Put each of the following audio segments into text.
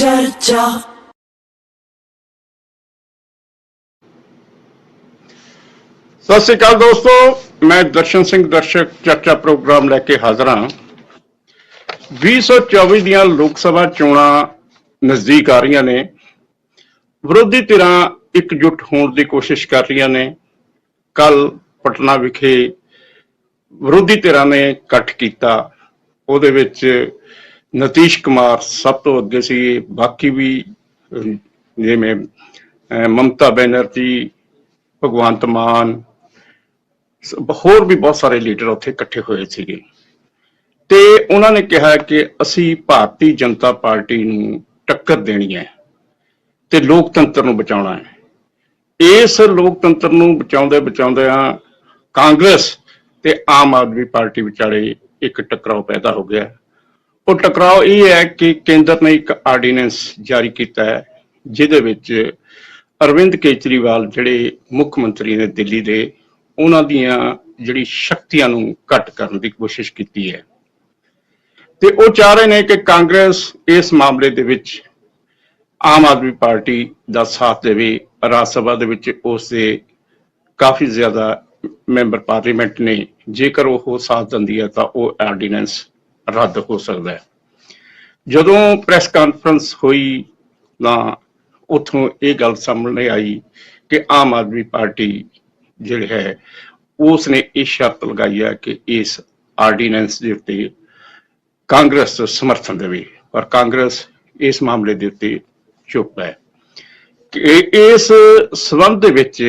चर्चा। सत श्री अकाल दोस्तों, मैं दर्शन सिंह दर्शक चर्चा प्रोग्राम लैके हाजिर हाँ। 2024 ਦੀਆਂ लोक सभा चोणां नजदीक आ रही ने। विरोधी धिरां एकजुट होने की कोशिश कर रही ने। कल पटना विखे विरोधी धिरां ने इकट्ठ किया, ਉਹਦੇ ਵਿੱਚ नीतीश कुमार सब तो अगे सी, बाकी भी जिवें ममता बनर्जी, भगवंत मान, होर भी बहुत सारे लीडर उत्थे इकट्ठे हुए सीगे ते उन्होंने कहा कि असी भारतीय जनता पार्टी नूं टक्कर देनी है ते लोकतंत्र नूं बचाउणा है। इस लोकतंत्र नूं बचाउंदे बचाउंदियां कांग्रेस ते आम आदमी पार्टी विचाले एक टकराव पैदा हो गया। वो टकराव ये है कि केंद्र ने एक आर्डीनेंस जारी किया है जिहदे विच अरविंद केजरीवाल जिहड़े मुख मंत्री ने दिल्ली दे, उन्हां दीयां जिहड़ी शक्तियां नूं घट करन दी कोशिश की है ते वो चाह रहे हैं कि कांग्रेस इस मामले दे विच आम आदमी पार्टी का साथ देवे। राज सभा दे विच उसदे काफ़ी ज़्यादा मैंबर पार्लीमेंट ने, जेकर वो साथ दिंदी है तो वो आर्डीनेंस रद्द हो सकता है। जदों प्रैस कॉन्फ्रेंस हुई ना उत्थों ये गल सामने आई कि आम आदमी पार्टी जिहड़ी है उसने ये शर्त लगाई है कि इस आर्डीनेंस के उत्ते कांग्रेस समर्थन देवे, पर कांग्रेस इस मामले के उत्ते चुप है। इस संबंध दे विच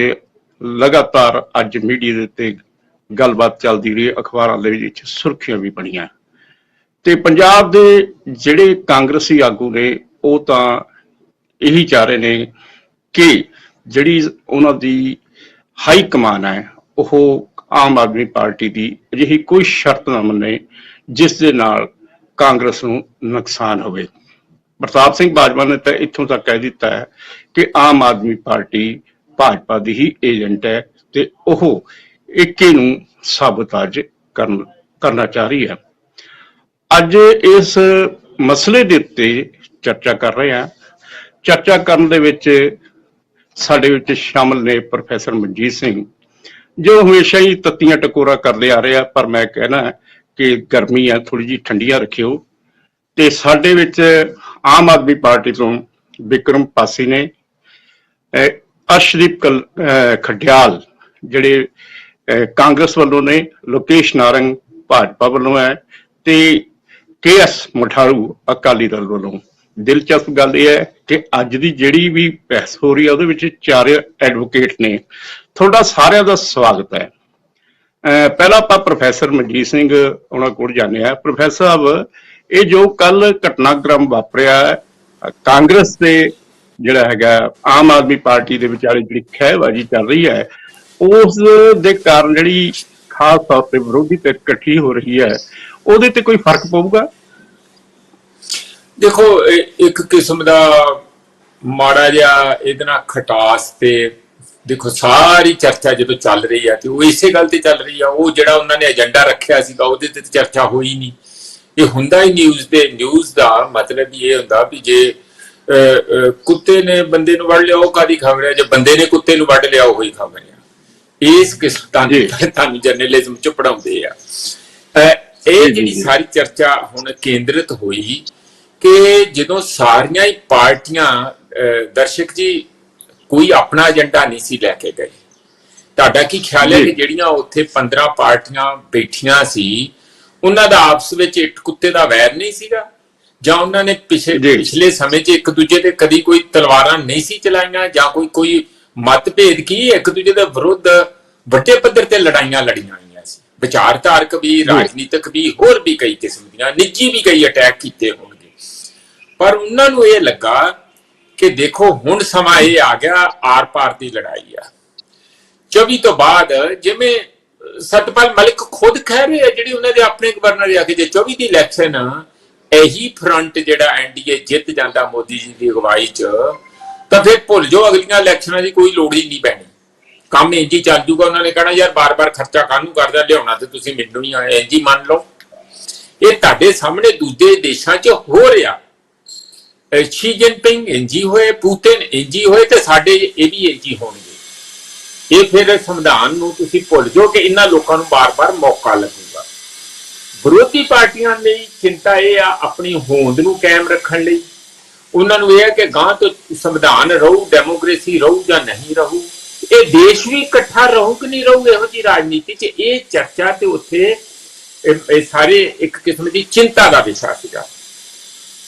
लगातार अज मीडिया के उत्ते गलबात चलती रही, अखबारों के विच सुर्खियां भी बनियां ते पंजाब दे जिहड़े कांग्रेसी आगू ने वो तां यही चाह रहे ने कि जिहड़ी उन्हां दी हाई कमान है वो आम आदमी पार्टी की अजिही कोई शर्त ना मन्ने जिस दे नाल कांग्रेस नूं नुकसान होवे। प्रताप सिंह बाजवा ने तो इत्थों तक कह दिता है कि आम आदमी पार्टी भाजपा की ही एजेंट है ते ओह इक्के नूं साबोताज करना चाह रही है। अज इस मसले के उत्ते चर्चा कर रहे हैं। चर्चा करने दे विच साडे विच शामिल ने प्रोफैसर मनजीत सिंह, जो हमेशा ही तत्तियां टकोरा करते आ रहे हैं, पर मैं कहना कि गर्मी है, थोड़ी जी ठंडियां रखियो। ते साडे विच आम आदमी पार्टी तो विक्रम पासी ने, अर्शदीप खड्याल जिहड़े कांग्रेस वालों ने, लोकेश नारंग भाजपा वालों है ते KS मठारू अकाली दल वालों। दिलचस्प गल यह है कि अज की जिहड़ी भी बहस हो रही है उहदे विच 4 एडवोकेट ने। थोड़ा सारिਆਂ ਦਾ स्वागत है। पहला आप प्रोफैसर मनजीत सिंह उन्होंने कोल जाने हैं। प्रोफैसर साहब, ये जो कल घटनाक्रम वापरिया कांग्रेस से जिहड़ा हैगा आम आदमी पार्टी के विचाले जिहड़ी खहबाजी चल रही है, उस दे कारण जिहड़ी खास तौर पर विरोधी धिर इकट्ठी हो रही है, ਉਹਦੇ ਤੇ कोई फर्क पऊगा? देखो, एक किस्म का माड़ा जिहा इहदे नाल खटास ते देखो सारी चर्चा जो चल रही है तो इसे गल ते चल रही है। वो जिहड़ा उन्होंने एजेंडा रखिया सीगा उहदे ते चर्चा होई नहीं। ये हुंदा ही न्यूज़ दा मतलब ये हुंदा भी जे कुत्ते ने बंदे नूं वड़ लिया वो कादी खबर है, जे बंदे ने कुत्ते नूं वड़ लिया वही खबर है। इस किस्म तानूं जर्नलिज्म च पढ़ाउंदे आ। ਇਹ ਜਿਹੜੀ ਸਾਰੀ ਚਰਚਾ ਹੁਣ ਕੇਂਦਰਿਤ ਹੋਈ ਕਿ ਜਦੋਂ ਸਾਰੀਆਂ ਹੀ ਪਾਰਟੀਆਂ ਦਰਸ਼ਕ ਜੀ ਕੋਈ ਆਪਣਾ ਏਜੰਡਾ ਨਹੀਂ ਸੀ ਲੈ ਕੇ ਗਏ। ਤੁਹਾਡਾ ਕੀ ਖਿਆਲ ਹੈ ਕਿ ਜਿਹੜੀਆਂ ਉੱਥੇ 15 ਪਾਰਟੀਆਂ ਬੈਠੀਆਂ ਸੀ ਉਹਨਾਂ ਦਾ ਆਪਸ ਵਿੱਚ ਇੱਕ ਕੁੱਤੇ ਦਾ ਵੈਰ ਨਹੀਂ ਸੀਗਾ, ਜਾਂ ਉਹਨਾਂ ਨੇ ਪਿਛਲੇ ਸਮੇਂ 'ਚ ਇੱਕ ਦੂਜੇ ਤੇ ਕਦੀ ਕੋਈ ਤਲਵਾਰਾਂ ਨਹੀਂ ਸੀ ਚਲਾਈਆਂ, ਜਾਂ ਕੋਈ ਮਤਭੇਦ ਕੀ ਇੱਕ ਦੂਜੇ ਦੇ ਵਿਰੁੱਧ ਵੱਡੇ ਪੱਧਰ ਤੇ ਲੜਾਈਆਂ ਲੜੀਆਂ विचारधारक भी, राजनीतिक भी, होर भी कई किस्म दियां निजी भी कई अटैक किए होंगे। पर उन्होंने ये लगा कि देखो हुण समा ये आ गया आर पार की लड़ाई आ। 24 तो बाद जिवें सतपाल मलिक खुद कह रहे हैं, जिहड़ी उन्होंने अपने गवर्नर आके जे 24 की इलैक्शन यही फ्रंट जिहड़ा NDA जित जाता मोदी जी की अगवाई च, तो फिर भुल जाओ अगलियां इलैक्शनां की कोई लोड़ ही नहीं पैनी, काम इंज ही चल जूगा। उन्होंने कहना यार बार बार खर्चा कानू करदा, लियाउणा ते तुसीं मैनूं ही इंज ही मान लो। ये तुहाडे सामने दूजे देशां 'च हो रहा। ਸ਼ੀ ਜਿਨਪਿੰਗ ਇੰਜੀ ਹੋਏ, ਪੁਤਿਨ ਇੰਜੀ ਹੋਏ ਤੇ ਸਾਡੇ ਇਹ ਵੀ ਇੰਜੀ ਹੋਣਗੇ। ਇਹ ਫਿਰ ਸੰਵਿਧਾਨ ਨੂੰ ਤੁਸੀਂ ਭੁੱਲ ਜਾਓ ਕਿ ਇਹਨਾਂ ਲੋਕਾਂ ਨੂੰ ਬਾਰ-ਬਾਰ ਮੌਕਾ ਲੱਗੂਗਾ। ਵਿਰੋਧੀ ਪਾਰਟੀਆਂ ਲਈ ਚਿੰਤਾ ਇਹ ਆ ਆਪਣੀ ਹੋਂਦ ਨੂੰ ਕਾਇਮ ਰੱਖਣ ਲਈ। ਉਹਨਾਂ ਨੂੰ ਇਹ ਹੈ ਕਿ ਗਾਂ ਤੋਂ ਸੰਵਿਧਾਨ ਰਹੂ, ਡੈਮੋਕ੍ਰੇਸੀ ਰਹੂ ਜਾਂ ਨਹੀਂ ਰਹੂ, ਇਹ ਦੇਸ਼ ਵੀ ਇਕੱਠਾ ਰਹੂ ਕਿ ਨਹੀਂ ਰਹੂ, ਇਹੋ ਜਿਹੀ ਰਾਜਨੀਤੀ 'ਚ ਇਹ ਚਰਚਾ ਤੇ ਉੱਥੇ ਇਹ ਸਾਰੇ ਇੱਕ ਕਿਸਮ ਦੀ ਚਿੰਤਾ ਦਾ ਵਿਸ਼ਾ ਸੀਗਾ।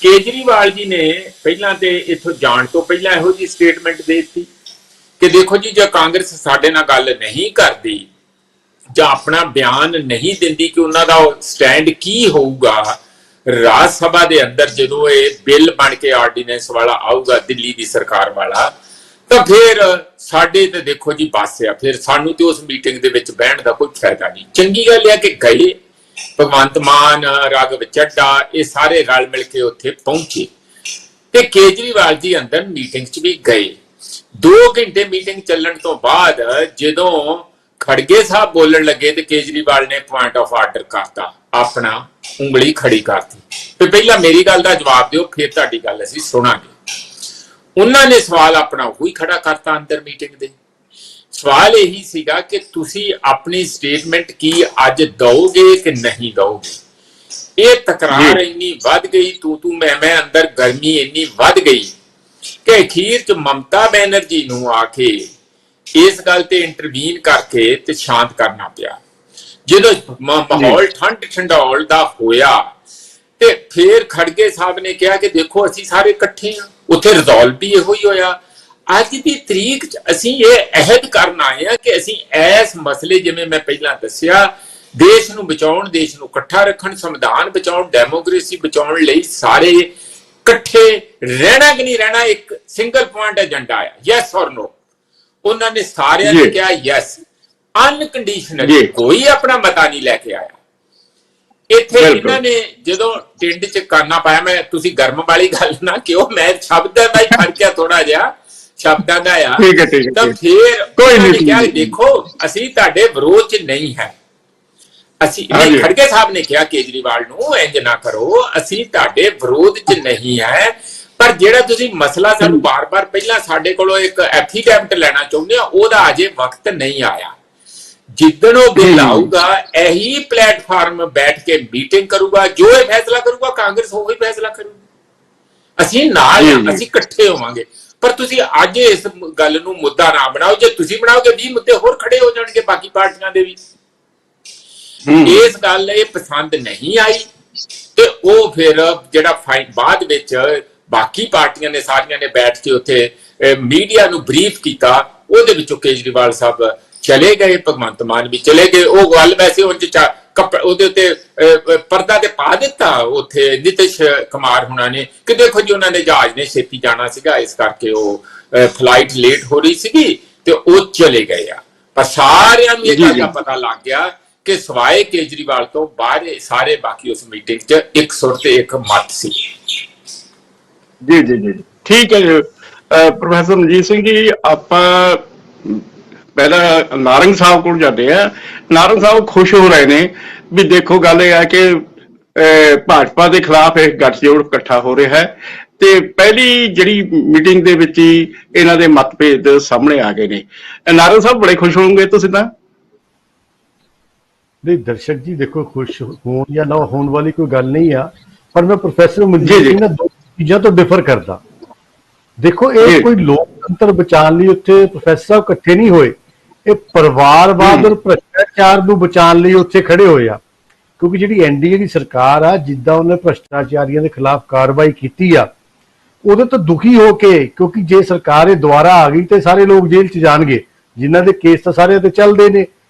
ਕੇਜਰੀਵਾਲ ਜੀ ਨੇ ਪਹਿਲਾਂ ਤੇ ਇੱਥੋਂ ਜਾਣ ਤੋਂ ਪਹਿਲਾਂ ਇਹੋ ਜਿਹੀ ਸਟੇਟਮੈਂਟ ਦੇ ਦਿੱਤੀ ਕਿ ਦੇਖੋ ਜੀ, ਜੇ ਕਾਂਗਰਸ ਸਾਡੇ ਨਾਲ ਗੱਲ ਨਹੀਂ ਕਰਦੀ ਜਾਂ ਆਪਣਾ ਬਿਆਨ ਨਹੀਂ ਦਿੰਦੀ ਕਿ ਉਹਨਾਂ ਦਾ ਸਟੈਂਡ ਕੀ ਹੋਊਗਾ ਰਾਜ ਸਭਾ ਦੇ ਅੰਦਰ ਜਦੋਂ ਇਹ ਬਿੱਲ ਬਣ ਕੇ ਆਰਡੀਨੈਂਸ ਵਾਲਾ ਆਊਗਾ ਦਿੱਲੀ ਦੀ ਸਰਕਾਰ ਵਾਲਾ, ਤਾਂ ਫਿਰ ਸਾਡੇ ਤੇ ਦੇਖੋ ਜੀ ਬਸ ਆ, ਫਿਰ ਸਾਨੂੰ ਤੇ ਉਸ ਮੀਟਿੰਗ ਦੇ ਵਿੱਚ ਬਹਿਣ ਦਾ ਕੋਈ ਫਾਇਦਾ ਨਹੀਂ। ਚੰਗੀ ਗੱਲ ਹੈ ਕਿ ਗਏ ਭਗਵੰਤ ਮਾਨ, ਰਾਘਵ ਚੱਡਾ, ਇਹ ਸਾਰੇ ਰਲ ਮਿਲ ਕੇ ਉੱਥੇ ਪਹੁੰਚੇ ਤੇ ਕੇਜਰੀਵਾਲ ਜੀ ਅੰਦਰ ਮੀਟਿੰਗ 'ਚ ਵੀ ਗਏ। 2 ਘੰਟੇ ਮੀਟਿੰਗ ਚੱਲਣ ਤੋਂ ਬਾਅਦ ਜਦੋਂ ਖੜਗੇ ਸਾਹਿਬ ਬੋਲਣ ਲੱਗੇ ਤੇ ਕੇਜਰੀਵਾਲ ਨੇ ਪੁਆਇੰਟ ਆਫ ਆਰਡਰ ਕਰਤਾ, ਆਪਣਾ ਉਂਗਲੀ ਖੜੀ ਕਰਤੀ ਤੇ ਪਹਿਲਾਂ ਮੇਰੀ ਗੱਲ ਦਾ ਜਵਾਬ ਦਿਓ, ਫਿਰ ਤੁਹਾਡੀ ਗੱਲ ਅਸੀਂ ਸੁਣਾਂਗੇ। ਉਹਨਾਂ ਨੇ ਸਵਾਲ ਆਪਣਾ ਉਹੀ ਖੜਾ ਕਰਤਾ ਅੰਦਰ ਮੀਟਿੰਗ ਦੇ। ਸਵਾਲ ਇਹੀ ਸੀਗਾ ਕਿ ਤੁਸੀਂ ਆਪਣੀ ਸਟੇਟਮੈਂਟ ਕੀ ਅੱਜ ਦਓਗੇ ਕਿ ਨਹੀਂ ਦਓਗੇ। ਇਹ ਤਕਰਾਰ ਇੰਨੀ ਵੱਧ ਗਈ, ਤੂੰ ਮੈਂ ਅੰਦਰ ਗਰਮੀ ਇੰਨੀ ਵੱਧ ਗਈ ਕਿ ਅਖੀਰ 'ਚ ਮਮਤਾ ਬੈਨਰਜੀ ਨੂੰ ਆ ਕੇ ਇਸ ਗੱਲ ਤੇ ਇੰਟਰਵੀਨ ਕਰਕੇ ਤੇ ਸ਼ਾਂਤ ਕਰਨਾ ਪਿਆ। ਜਦੋਂ ਮਾਹੌਲ ਠੰਡੌਲ ਦਾ ਹੋਇਆ ਤੇ ਫਿਰ ਖੜਗੇ ਸਾਹਿਬ ਨੇ ਕਿਹਾ ਕਿ ਦੇਖੋ ਅਸੀਂ ਸਾਰੇ ਇਕੱਠੇ ਹਾਂ। ਉੱਥੇ ਰਿਜ਼ੋਲਵ ਵੀ ਇਹੋ ਹੀ ਹੋਇਆ। ਅੱਜ ਦੀ ਤਰੀਕ 'ਚ ਅਸੀਂ ਇਹ ਅਹਿਦ ਕਰਨ ਆਏ ਹਾਂ ਕਿ ਅਸੀਂ ਇਸ ਮਸਲੇ, ਜਿਵੇਂ ਮੈਂ ਪਹਿਲਾਂ ਦੱਸਿਆ, ਦੇਸ਼ ਨੂੰ ਬਚਾਉਣ, ਦੇਸ਼ ਨੂੰ ਇਕੱਠਾ ਰੱਖਣ, ਸੰਵਿਧਾਨ ਬਚਾਉਣ, ਡੈਮੋਕ੍ਰੇਸੀ ਬਚਾਉਣ ਲਈ ਸਾਰੇ ਇਕੱਠੇ ਰਹਿਣਾ ਕਿ ਨਹੀਂ ਰਹਿਣਾ, ਇੱਕ ਸਿੰਗਲ ਪੁਆਇੰਟ ਏਜੰਡਾ ਆ, ਯੈਸ ਔਰ ਨੋ। ਉਹਨਾਂ ਨੇ ਸਾਰਿਆਂ ਨੇ ਕਿਹਾ ਯੈਸ, ਅਨਕੰਡੀਸ਼ਨਲੀ, ਕੋਈ ਆਪਣਾ ਮਤਾ ਨਹੀਂ ਲੈ ਕੇ ਆਇਆ। ਇੱਥੇ ਇਹਨਾਂ ਨੇ ਜਦੋਂ ਟਿੰਡ 'ਚ ਕਰਨਾ ਪਾਇਆ, ਮੈਂ ਤੁਸੀਂ ਗਰਮ ਵਾਲੀ ਗੱਲ ਨਾ ਕਿਉਂ, ਮੈਂ ਸ਼ਬਦਾਂ ਦਾ ਹੀ ਖੜਕਿਆ ਥੋੜਾ ਜਿਹਾ, ਸ਼ਬਦਾਂ ਦਾ ਆ, ਤਾਂ ਫਿਰ ਉਹਨਾਂ ਨੇ ਕਿਹਾ ਦੇਖੋ ਅਸੀਂ ਤੁਹਾਡੇ ਵਿਰੋਧ 'ਚ ਨਹੀਂ ਹੈ। ਅਸੀਂ ਖੜਗੇ ਸਾਹਿਬ ਨੇ ਕਿਹਾ ਕੇਜਰੀਵਾਲ ਨੂੰ, ਇੰਜ ਨਾ ਕਰੋ, ਅਸੀਂ ਤੁਹਾਡੇ ਵਿਰੋਧ 'ਚ ਨਹੀਂ ਹੈ, ਪਰ ਜਿਹੜਾ ਤੁਸੀਂ ਮਸਲਾ ਸਾਨੂੰ ਬਾਰ-ਬਾਰ ਪਹਿਲਾਂ ਸਾਡੇ ਕੋਲੋਂ ਇੱਕ ਐਫੀਡੈਵਿਟ ਲੈਣਾ ਚਾਹੁੰਦੇ ਆ, ਉਹਦਾ ਅਜੇ ਵਕਤ ਨਹੀਂ ਆਇਆ। ਜਿੱਦਣ ਉਹ ਬਿੱਲ ਆਊਗਾ ਇਹੀ ਪਲੇਟਫਾਰਮ ਬੈਠ ਕੇ ਮੀਟਿੰਗ ਕਰੂਗਾ, ਜੋ ਇਹ ਫੈਸਲਾ ਕਰੂਗਾ ਕਾਂਗਰਸ ਉਹੀ ਫੈਸਲਾ ਕਰੂਗੀ। ਅਸੀਂ ਨਾਲ, ਅਸੀਂ ਇਕੱਠੇ ਹੋਵਾਂਗੇ। ਪਰ ਤੁਸੀਂ ਅੱਜ ਇਸ ਗੱਲ ਨੂੰ ਮੁੱਦਾ ਨਾ ਬਣਾਓ। ਜੇ ਤੁਸੀਂ ਬਣਾਓਗੇ 20 ਮੁੱਦੇ ਹੋਰ ਖੜੇ ਹੋ ਜਾਣਗੇ ਬਾਕੀ ਪਾਰਟੀਆਂ ਦੇ ਵੀ। ਇਸ ਗੱਲ ਇਹ ਪਸੰਦ ਨਹੀਂ ਆਈ ਤੇ ਉਹ ਫਿਰ ਜਿਹੜਾ ਬਾਅਦ ਵਿੱਚ ਬਾਕੀ ਪਾਰਟੀਆਂ ਨੇ ਸਾਰੀਆਂ ਨੇ ਬੈਠ ਕੇ ਉੱਥੇ ਮੀਡੀਆ ਨੂੰ ਬਰੀਫ ਕੀਤਾ, ਉਹਦੇ ਵਿੱਚੋਂ ਕੇਜਰੀਵਾਲ ਸਾਹਿਬ ਚਲੇ ਗਏ, ਭਗਵੰਤ ਮਾਨ ਵੀ ਚਲੇ ਗਏ। ਉਹ ਗੱਲ ਵੈਸੇ ਉਹਦੇ ਉੱਤੇ ਪਰਦਾ ਤੇ ਪਾ ਦਿੱਤਾ ਉੱਥੇ ਨਿਤਿਸ਼ ਕੁਮਾਰ ਹੁਣਾਂ ਨੇ ਕਿ ਦੇਖੋ ਜੀ ਉਹਨਾਂ ਨੇ ਜਹਾਜ਼ ਨੇ ਛੇਤੀ ਜਾਣਾ ਸੀਗਾ, ਇਸ ਕਰਕੇ ਉਹ ਫਲਾਈਟ ਲੇਟ ਹੋ ਰਹੀ ਸੀਗੀ ਤੇ ਉਹ ਚਲੇ ਗਏ ਆ। ਪਰ ਸਾਰਿਆਂ ਨੂੰ ਇਹ ਗੱਲ ਦਾ ਪਤਾ ਲੱਗ ਗਿਆ ਕਿ ਸਵਾਏ ਕੇਜਰੀਵਾਲ ਤੋਂ ਬਾਹਰ ਸਾਰੇ ਬਾਕੀ ਉਸ ਮੀਟਿੰਗ 'ਚ ਇੱਕ ਸੁਰ ਤੇ ਇੱਕ ਮਤ ਸੀ। ਜੀ ਜੀ ਜੀ ਠੀਕ ਹੈ ਜੀ। ਪ੍ਰੋਫੈਸਰ ਮਨਜੀਤ ਸਿੰਘ ਜੀ, ਆਪਾਂ ਪਹਿਲਾਂ ਨਾਰੰਗ ਸਾਹਿਬ ਕੋਲ ਜਾਂਦੇ ਆ। ਨਾਰੰਗ ਸਾਹਿਬ ਖੁਸ਼ ਹੋ ਰਹੇ ਨੇ ਵੀ ਦੇਖੋ ਗੱਲ ਇਹ ਹੈ ਕਿ ਭਾਜਪਾ ਦੇ ਖਿਲਾਫ ਇੱਕ ਗੱਠਜੋੜ ਇਕੱਠਾ ਹੋ ਰਿਹਾ ਹੈ ਤੇ ਪਹਿਲੀ ਜਿਹੜੀ ਮੀਟਿੰਗ ਦੇ ਵਿੱਚ ਹੀ ਇਹਨਾਂ ਦੇ ਮਤਭੇਦ ਸਾਹਮਣੇ ਆ ਗਏ ਨੇ। ਨਾਰੰਗ ਸਾਹਿਬ ਬੜੇ ਖੁਸ਼ ਹੋਣਗੇ ਤੁਸੀਂ ਤਾਂ। ਨਹੀਂ ਦਰਸ਼ਕ ਜੀ, ਦੇਖੋ ਖੁਸ਼ ਹੋਣ ਜਾਂ ਨਾ ਹੋਣ ਵਾਲੀ ਕੋਈ ਗੱਲ ਨਹੀਂ ਆ, ਪਰ ਮੈਂ ਪ੍ਰੋਫੈਸਰ ਮਨਜੀਤ ਸਿੰਘ ਨਾਲ 2 ਚੀਜ਼ਾਂ ਤੋਂ ਡਿਫਰ ਕਰਦਾ। ਦੇਖੋ ਇਹ ਕੋਈ ਲੋਕਤੰਤਰ ਬਚਾਉਣ ਲਈ ਉੱਥੇ ਪ੍ਰੋਫੈਸਰ ਸਾਹਿਬ ਇਕੱਠੇ ਨਹੀਂ ਹੋਏ, ਇਹ ਪਰਿਵਾਰਵਾਦ ਔਰ ਭ੍ਰਿਸ਼ਟਾਚਾਰ ਨੂੰ ਬਚਾਉਣ ਲਈ ਉੱਥੇ ਖੜੇ ਹੋਏ ਆ। ਕਿਉਂਕਿ ਜਿਹੜੀ ਐਨਡੀਏ ਦੀ ਸਰਕਾਰ ਆ, ਜਿੱਦਾਂ ਉਹਨੇ ਭ੍ਰਿਸ਼ਟਾਚਾਰੀਆਂ ਦੇ ਖਿਲਾਫ ਕਾਰਵਾਈ ਕੀਤੀ ਆ, ਉਹਦੇ ਤੋਂ ਦੁਖੀ ਹੋ ਕੇ, ਕਿਉਂਕਿ ਜੇ ਸਰਕਾਰ ਇਹ ਦੁਬਾਰਾ ਆ ਗਈ ਤੇ ਸਾਰੇ ਲੋਕ ਜੇਲ੍ਹ 'ਚ ਜਾਣਗੇ, ਜਿਨ੍ਹਾਂ ਦੇ ਕੇਸ ਤਾਂ ਸਾਰੇ ਤੇ ਚੱਲਦੇ ਨੇ,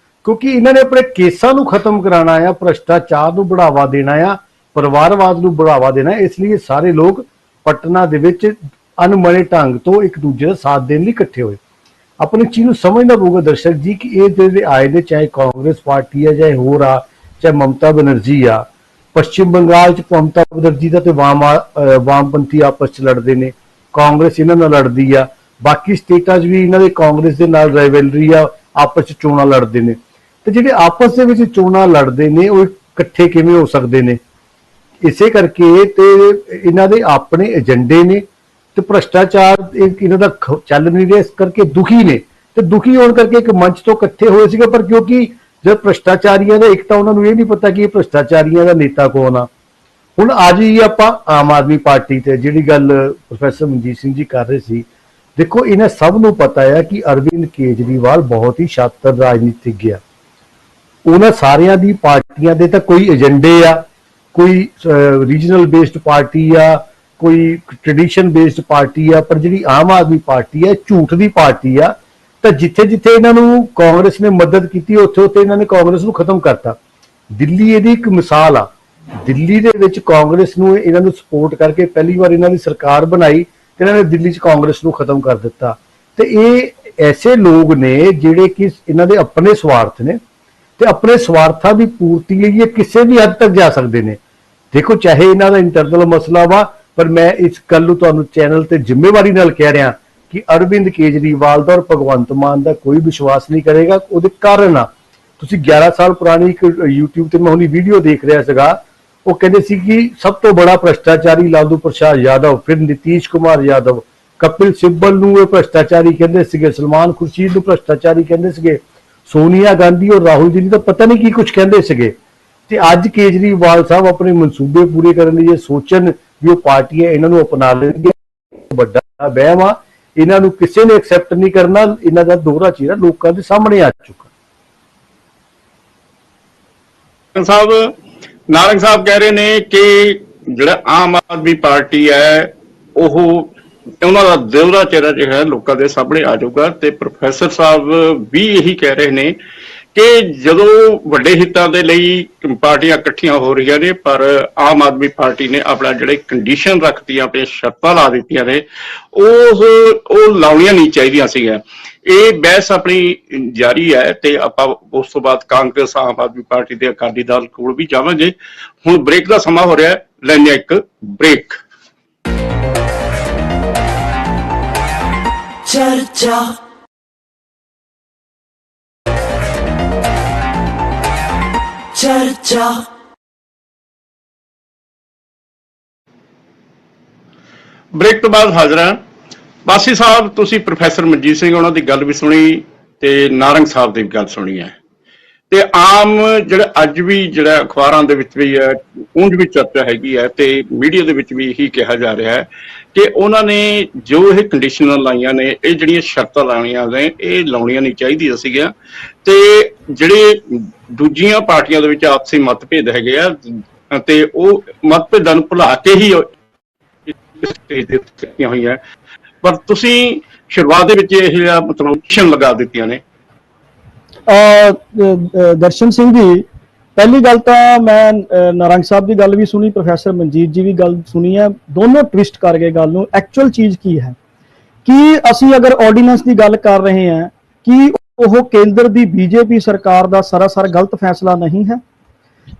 ਕਿਉਂਕਿ ਇਹਨਾਂ ਨੇ ਆਪਣੇ ਕੇਸਾਂ ਨੂੰ ਖਤਮ ਕਰਾਉਣਾ ਆ, ਭ੍ਰਿਸ਼ਟਾਚਾਰ ਨੂੰ ਬੜਾਵਾ ਦੇਣਾ ਆ, ਪਰਿਵਾਰਵਾਦ ਨੂੰ ਬੜਾਵਾ ਦੇਣਾ। ਇਸ ਲਈ ਸਾਰੇ ਲੋਕ ਪਟਨਾ ਦੇ ਵਿੱਚ ਅਨਮਨੇ ਢੰਗ ਤੋਂ ਇੱਕ ਦੂਜੇ ਦਾ ਸਾਥ ਦੇਣ ਲਈ ਇਕੱਠੇ ਹੋਏ। ਆਪਣੀ ਚੀਜ਼ ਨੂੰ ਸਮਝਣਾ ਪਊਗਾ ਦਰਸ਼ਕ ਜੀ ਕਿ ਇਹ ਜਿਹੜੇ ਆਏ ਨੇ, ਚਾਹੇ ਕਾਂਗਰਸ ਪਾਰਟੀ ਆ, ਚਾਹੇ ਹੋਰ ਆ, ਚਾਹੇ ਮਮਤਾ ਬੈਨਰਜੀ ਆ, ਪੱਛਮ ਬੰਗਾਲ 'ਚ ਮਮਤਾ ਬੈਨਰਜੀ ਦਾ ਤੇ ਵਾਮਪੰਥੀ ਆਪਸ 'ਚ ਲੜਦੇ ਨੇ, ਕਾਂਗਰਸ ਇਹਨਾਂ ਨਾਲ ਲੜਦੀ ਆ, ਬਾਕੀ ਸਟੇਟਾਂ 'ਚ ਵੀ ਇਹਨਾਂ ਦੇ ਕਾਂਗਰਸ ਦੇ ਨਾਲ ਰਾਈਵਲਰੀ ਆ, ਆਪਸ 'ਚ ਚੋਣਾਂ ਲੜਦੇ ਨੇ। ਤੇ ਜਿਹੜੇ ਆਪਸ ਦੇ ਵਿੱਚ ਚੋਣਾਂ ਲੜਦੇ ਨੇ ਉਹ ਇਕੱਠੇ ਕਿਵੇਂ ਹੋ ਸਕਦੇ ਨੇ? ਇਸੇ ਕਰਕੇ ਤੇ ਇਹਨਾਂ ਦੇ ਆਪਣੇ ਏਜੰਡੇ ਨੇ ਤੇ ਭ੍ਰਸ਼ਟਾਚਾਰ ਇਹਨਾਂ ਦਾ ਚੱਲ ਨਹੀਂ ਰਿਹਾ, ਇਸ ਕਰਕੇ ਦੁਖੀ ਨੇ ਤੇ ਦੁਖੀ ਹੋਣ ਕਰਕੇ ਇੱਕ ਮੰਚ ਤੋਂ ਇਕੱਠੇ ਹੋਏ ਸੀਗੇ। ਪਰ ਕਿਉਂਕਿ ਜਦ ਭ੍ਰਸ਼ਟਾਚਾਰੀਆਂ ਦਾ ਇੱਕ ਤਾਂ ਉਹਨਾਂ ਨੂੰ ਇਹ ਨਹੀਂ ਪਤਾ ਕਿ ਇਹ ਭ੍ਰਸ਼ਟਾਚਾਰੀਆਂ ਦਾ ਨੇਤਾ ਕੌਣ ਆ। ਹੁਣ ਅੱਜ ਹੀ ਆਪਾਂ ਆਮ ਆਦਮੀ ਪਾਰਟੀ ਤੇ ਜਿਹੜੀ ਗੱਲ ਪ੍ਰੋਫੈਸਰ ਮਨਜੀਤ ਸਿੰਘ ਜੀ ਕਰ ਰਹੇ ਸੀ, ਦੇਖੋ ਇਹਨਾਂ ਸਭ ਨੂੰ ਪਤਾ ਹੈ ਕਿ ਅਰਵਿੰਦ ਕੇਜਰੀਵਾਲ ਬਹੁਤ ਹੀ ਸ਼ਾਤਰ ਰਾਜਨੀਤਿਕ ਆ। ਉਹਨਾਂ ਸਾਰਿਆਂ ਦੀ ਪਾਰਟੀਆਂ ਦੇ ਤਾਂ ਕੋਈ ਏਜੰਡੇ ਆ, ਕੋਈ ਰੀਜਨਲ ਬੇਸਡ ਪਾਰਟੀ ਆ, ਕੋਈ ਟ੍ਰੈਡੀਸ਼ਨ ਬੇਸਡ ਪਾਰਟੀ ਆ, ਪਰ ਜਿਹੜੀ ਆਮ ਆਦਮੀ ਪਾਰਟੀ ਹੈ ਝੂਠ ਦੀ ਪਾਰਟੀ ਆ। ਤਾਂ ਜਿੱਥੇ ਜਿੱਥੇ ਇਹਨਾਂ ਨੂੰ ਕਾਂਗਰਸ ਨੇ ਮਦਦ ਕੀਤੀ ਉੱਥੇ ਉੱਥੇ ਇਹਨਾਂ ਨੇ ਕਾਂਗਰਸ ਨੂੰ ਖਤਮ ਕਰਤਾ। ਦਿੱਲੀ ਇਹਦੀ ਇੱਕ ਮਿਸਾਲ ਆ। ਦਿੱਲੀ ਦੇ ਵਿੱਚ ਕਾਂਗਰਸ ਨੂੰ ਇਹਨਾਂ ਨੂੰ ਸਪੋਰਟ ਕਰਕੇ ਪਹਿਲੀ ਵਾਰ ਇਹਨਾਂ ਦੀ ਸਰਕਾਰ ਬਣਾਈ ਤੇ ਇਹਨਾਂ ਨੇ ਦਿੱਲੀ 'ਚ ਕਾਂਗਰਸ ਨੂੰ ਖਤਮ ਕਰ ਦਿੱਤਾ। ਤੇ ਇਹ ਐਸੇ ਲੋਕ ਨੇ ਜਿਹੜੇ ਕਿ ਇਹਨਾਂ ਦੇ ਆਪਣੇ ਸਵਾਰਥ ਨੇ ਤੇ ਆਪਣੇ ਸਵਾਰਥਾਂ ਦੀ ਪੂਰਤੀ ਲਈ ਇਹ ਕਿਸੇ ਵੀ ਹੱਦ ਤੱਕ ਜਾ ਸਕਦੇ ਨੇ। ਦੇਖੋ ਚਾਹੇ ਇਹਨਾਂ ਦਾ ਇੰਟਰਨਲ ਮਸਲਾ ਵਾ, ਪਰ ਮੈਂ ਇਸ ਗੱਲ ਨੂੰ ਤੁਹਾਨੂੰ ਚੈਨਲ ਤੇ ਜ਼ਿੰਮੇਵਾਰੀ ਨਾਲ ਕਹਿ ਰਿਹਾ ਕਿ ਅਰਵਿੰਦ ਕੇਜਰੀਵਾਲ ਦਾ ਔਰ ਭਗਵੰਤ ਮਾਨ ਦਾ ਕੋਈ ਵਿਸ਼ਵਾਸ ਨਹੀਂ ਕਰੇਗਾ। ਉਹਦੇ ਕਾਰਨ ਆ, ਤੁਸੀਂ 11 ਸਾਲ ਪੁਰਾਣੀ ਇੱਕ YouTube ਤੇ ਮੈਂ ਹੁਣੀ ਵੀਡੀਓ ਦੇਖ ਰਿਹਾ ਸੀਗਾ, ਉਹ ਕਹਿੰਦੇ ਸੀ ਕਿ ਸਭ ਤੋਂ ਬੜਾ ਭ੍ਰਸ਼ਟਾਚਾਰੀ ਲਾਲੂ ਪ੍ਰਸਾਦ ਯਾਦਵ, ਫਿਰ ਨਿਤੀਸ਼ ਕੁਮਾਰ ਯਾਦਵ, ਕਪਿਲ ਸਿੱਬਲ ਨੂੰ ਇਹ ਭ੍ਰਸ਼ਟਾਚਾਰੀ ਕਹਿੰਦੇ ਸੀਗੇ, ਸਲਮਾਨ ਖੁਰਸ਼ੀਦ ਨੂੰ ਭ੍ਰਸ਼ਟਾਚਾਰੀ ਕਹਿੰਦੇ ਸੀਗੇ, ਸੋਨੀਆ ਗਾਂਧੀ ਔਰ ਰਾਹੁਲ ਜੀ ਤਾਂ ਪਤਾ ਨਹੀਂ ਕੀ ਕੁਝ ਕਹਿੰਦੇ ਸੀਗੇ। ਤੇ ਅੱਜ ਕੇਜਰੀਵਾਲ ਸਾਹਿਬ ਆਪਣੇ ਮਨਸੂਬੇ ਪੂਰੇ ਕਰਨ ਲਈ ਇਹ ਸੋਚਣ ਵੀ ਉਹ ਪਾਰਟੀਆਂ ਇਹਨਾਂ ਨੂੰ ਅਪਣਾ ਲੈਣਗੀਆਂ, ਵੱਡਾ ਵਹਿਮ ਆ। ਇਹਨਾਂ ਨੂੰ ਕਿਸੇ ਨੇ ਐਕਸੈਪਟ ਨਹੀਂ ਕਰਨਾ। ਇਹਨਾਂ ਦਾ ਦੋਹਰਾ ਚਿਹਰਾ ਲੋਕਾਂ ਦੇ ਸਾਹਮਣੇ ਆ ਚੁੱਕਾ। ਸਾਹਿਬ ਨਾਰੰਗ ਸਾਹਿਬ ਕਹਿ ਰਹੇ ਨੇ ਕਿ ਜਿਹੜਾ ਆਮ ਆਦਮੀ ਪਾਰਟੀ ਹੈ ਉਹ ਉਹਨਾਂ ਦਾ ਦੋਹਰਾ ਚਿਹਰਾ ਜਿਹੜਾ ਹੈ ਲੋਕਾਂ ਦੇ ਸਾਹਮਣੇ ਆ ਜਾਊਗਾ। ਤੇ ਪ੍ਰੋਫੈਸਰ ਸਾਹਿਬ ਵੀ ਇਹੀ ਕਹਿ ਰਹੇ ਨੇ ਕਿ ਜਦੋਂ ਵੱਡੇ ਹਿੱਤਾਂ ਦੇ ਲਈ ਪਾਰਟੀਆਂ ਇਕੱਠੀਆਂ ਹੋ ਰਹੀਆਂ ਨੇ, ਪਰ ਆਮ ਆਦਮੀ ਪਾਰਟੀ ਨੇ ਆਪਣਾ ਜਿਹੜੇ ਕੰਡੀਸ਼ਨ ਰੱਖਤੀਆਂ, ਆਪਣੀਆਂ ਸ਼ਰਤਾਂ ਲਾ ਦਿੱਤੀਆਂ ਨੇ, ਉਹ ਲਾਉਣੀਆਂ ਨਹੀਂ ਚਾਹੀਦੀਆਂ ਸੀਗੀਆਂ। ਇਹ ਬਹਿਸ ਆਪਣੀ ਜਾਰੀ ਹੈ ਤੇ ਆਪਾਂ ਉਸ ਤੋਂ ਬਾਅਦ ਕਾਂਗਰਸ, ਆਮ ਆਦਮੀ ਪਾਰਟੀ ਦੇ ਅਕਾਲੀ ਦਲ ਕੋਲ ਵੀ ਜਾਵਾਂਗੇ। ਹੁਣ ਬ੍ਰੇਕ ਦਾ ਸਮਾਂ ਹੋ ਰਿਹਾ, ਲੈਂਦੇ ਇੱਕ ਬ੍ਰੇਕ। ਚਰਚਾ ਚਰਚਾ ਬ੍ਰੇਕ ਤੋਂ ਬਾਅਦ ਹਾਜ਼ਰ ਹਾਂ। ਬਾਸੀ ਸਾਹਿਬ, ਤੁਸੀਂ ਪ੍ਰੋਫੈਸਰ ਮਨਜੀਤ ਸਿੰਘ ਉਹਨਾਂ ਦੀ ਗੱਲ ਵੀ ਸੁਣੀ ਤੇ ਨਾਰੰਗ ਸਾਹਿਬ ਦੀ ਗੱਲ ਸੁਣੀ ਹੈ, ਤੇ ਆਮ ਜਿਹੜਾ ਅੱਜ ਵੀ ਜਿਹੜਾ ਅਖਬਾਰਾਂ ਦੇ ਵਿੱਚ ਵੀ ਹੈ, ਉਂਝ ਵੀ ਚਰਚਾ ਹੈਗੀ ਹੈ ਤੇ ਮੀਡੀਆ ਦੇ ਵਿੱਚ ਵੀ ਇਹੀ ਕਿਹਾ ਜਾ ਰਿਹਾ ਹੈ ਕਿ ਉਹਨਾਂ ਨੇ ਜੋ ਇਹ ਕੰਡੀਸ਼ਨਾਂ ਲਾਈਆਂ ਨੇ, ਇਹ ਜਿਹੜੀਆਂ ਸ਼ਰਤਾਂ ਲਾਉਣੀਆਂ ਨੇ, ਇਹ ਲਾਉਣੀਆਂ ਨਹੀਂ ਚਾਹੀਦੀਆਂ ਸੀਗੀਆਂ। ਤੇ ਜਿਹੜੇ ਦੂਜੀਆਂ ਪਾਰਟੀਆਂ ਦੇ ਵਿੱਚ ਆਪਸੀ ਮਤਭੇਦ ਹੈਗੇ ਆ ਤੇ ਉਹ ਮਤਭੇਦਾਂ ਨੂੰ ਭੁਲਾ ਕੇ ਹੀ ਕੀਤੀਆਂ ਹੋਈਆਂ, ਪਰ ਤੁਸੀਂ ਸ਼ੁਰੂਆਤ ਦੇ ਵਿੱਚ ਇਹ ਮਤਲਬ ਕੰਡੀਸ਼ਨ ਲਗਾ ਦਿੱਤੀਆਂ ਨੇ। ਦਰਸ਼ਨ ਸਿੰਘ ਜੀ, ਪਹਿਲੀ ਗੱਲ ਤਾਂ ਮੈਂ ਨਾਰੰਗ ਸਾਹਿਬ ਦੀ ਗੱਲ ਵੀ ਸੁਣੀ, ਪ੍ਰੋਫੈਸਰ ਮਨਜੀਤ ਜੀ ਵੀ ਗੱਲ ਸੁਣੀ ਹੈ। ਦੋਨੋਂ ਟਵਿਸਟ ਕਰ ਗਏ ਗੱਲ ਨੂੰ। ਐਕਚੁਅਲ ਚੀਜ਼ ਕੀ ਹੈ ਕਿ ਅਸੀਂ ਅਗਰ ਆਰਡੀਨੈਂਸ ਦੀ ਗੱਲ ਕਰ ਰਹੇ ਹਾਂ ਕਿ ਉਹ ਕੇਂਦਰ ਦੀ ਬੀਜੇਪੀ ਸਰਕਾਰ ਦਾ ਸਰਾਸਰ ਗਲਤ ਫੈਸਲਾ ਨਹੀਂ ਹੈ।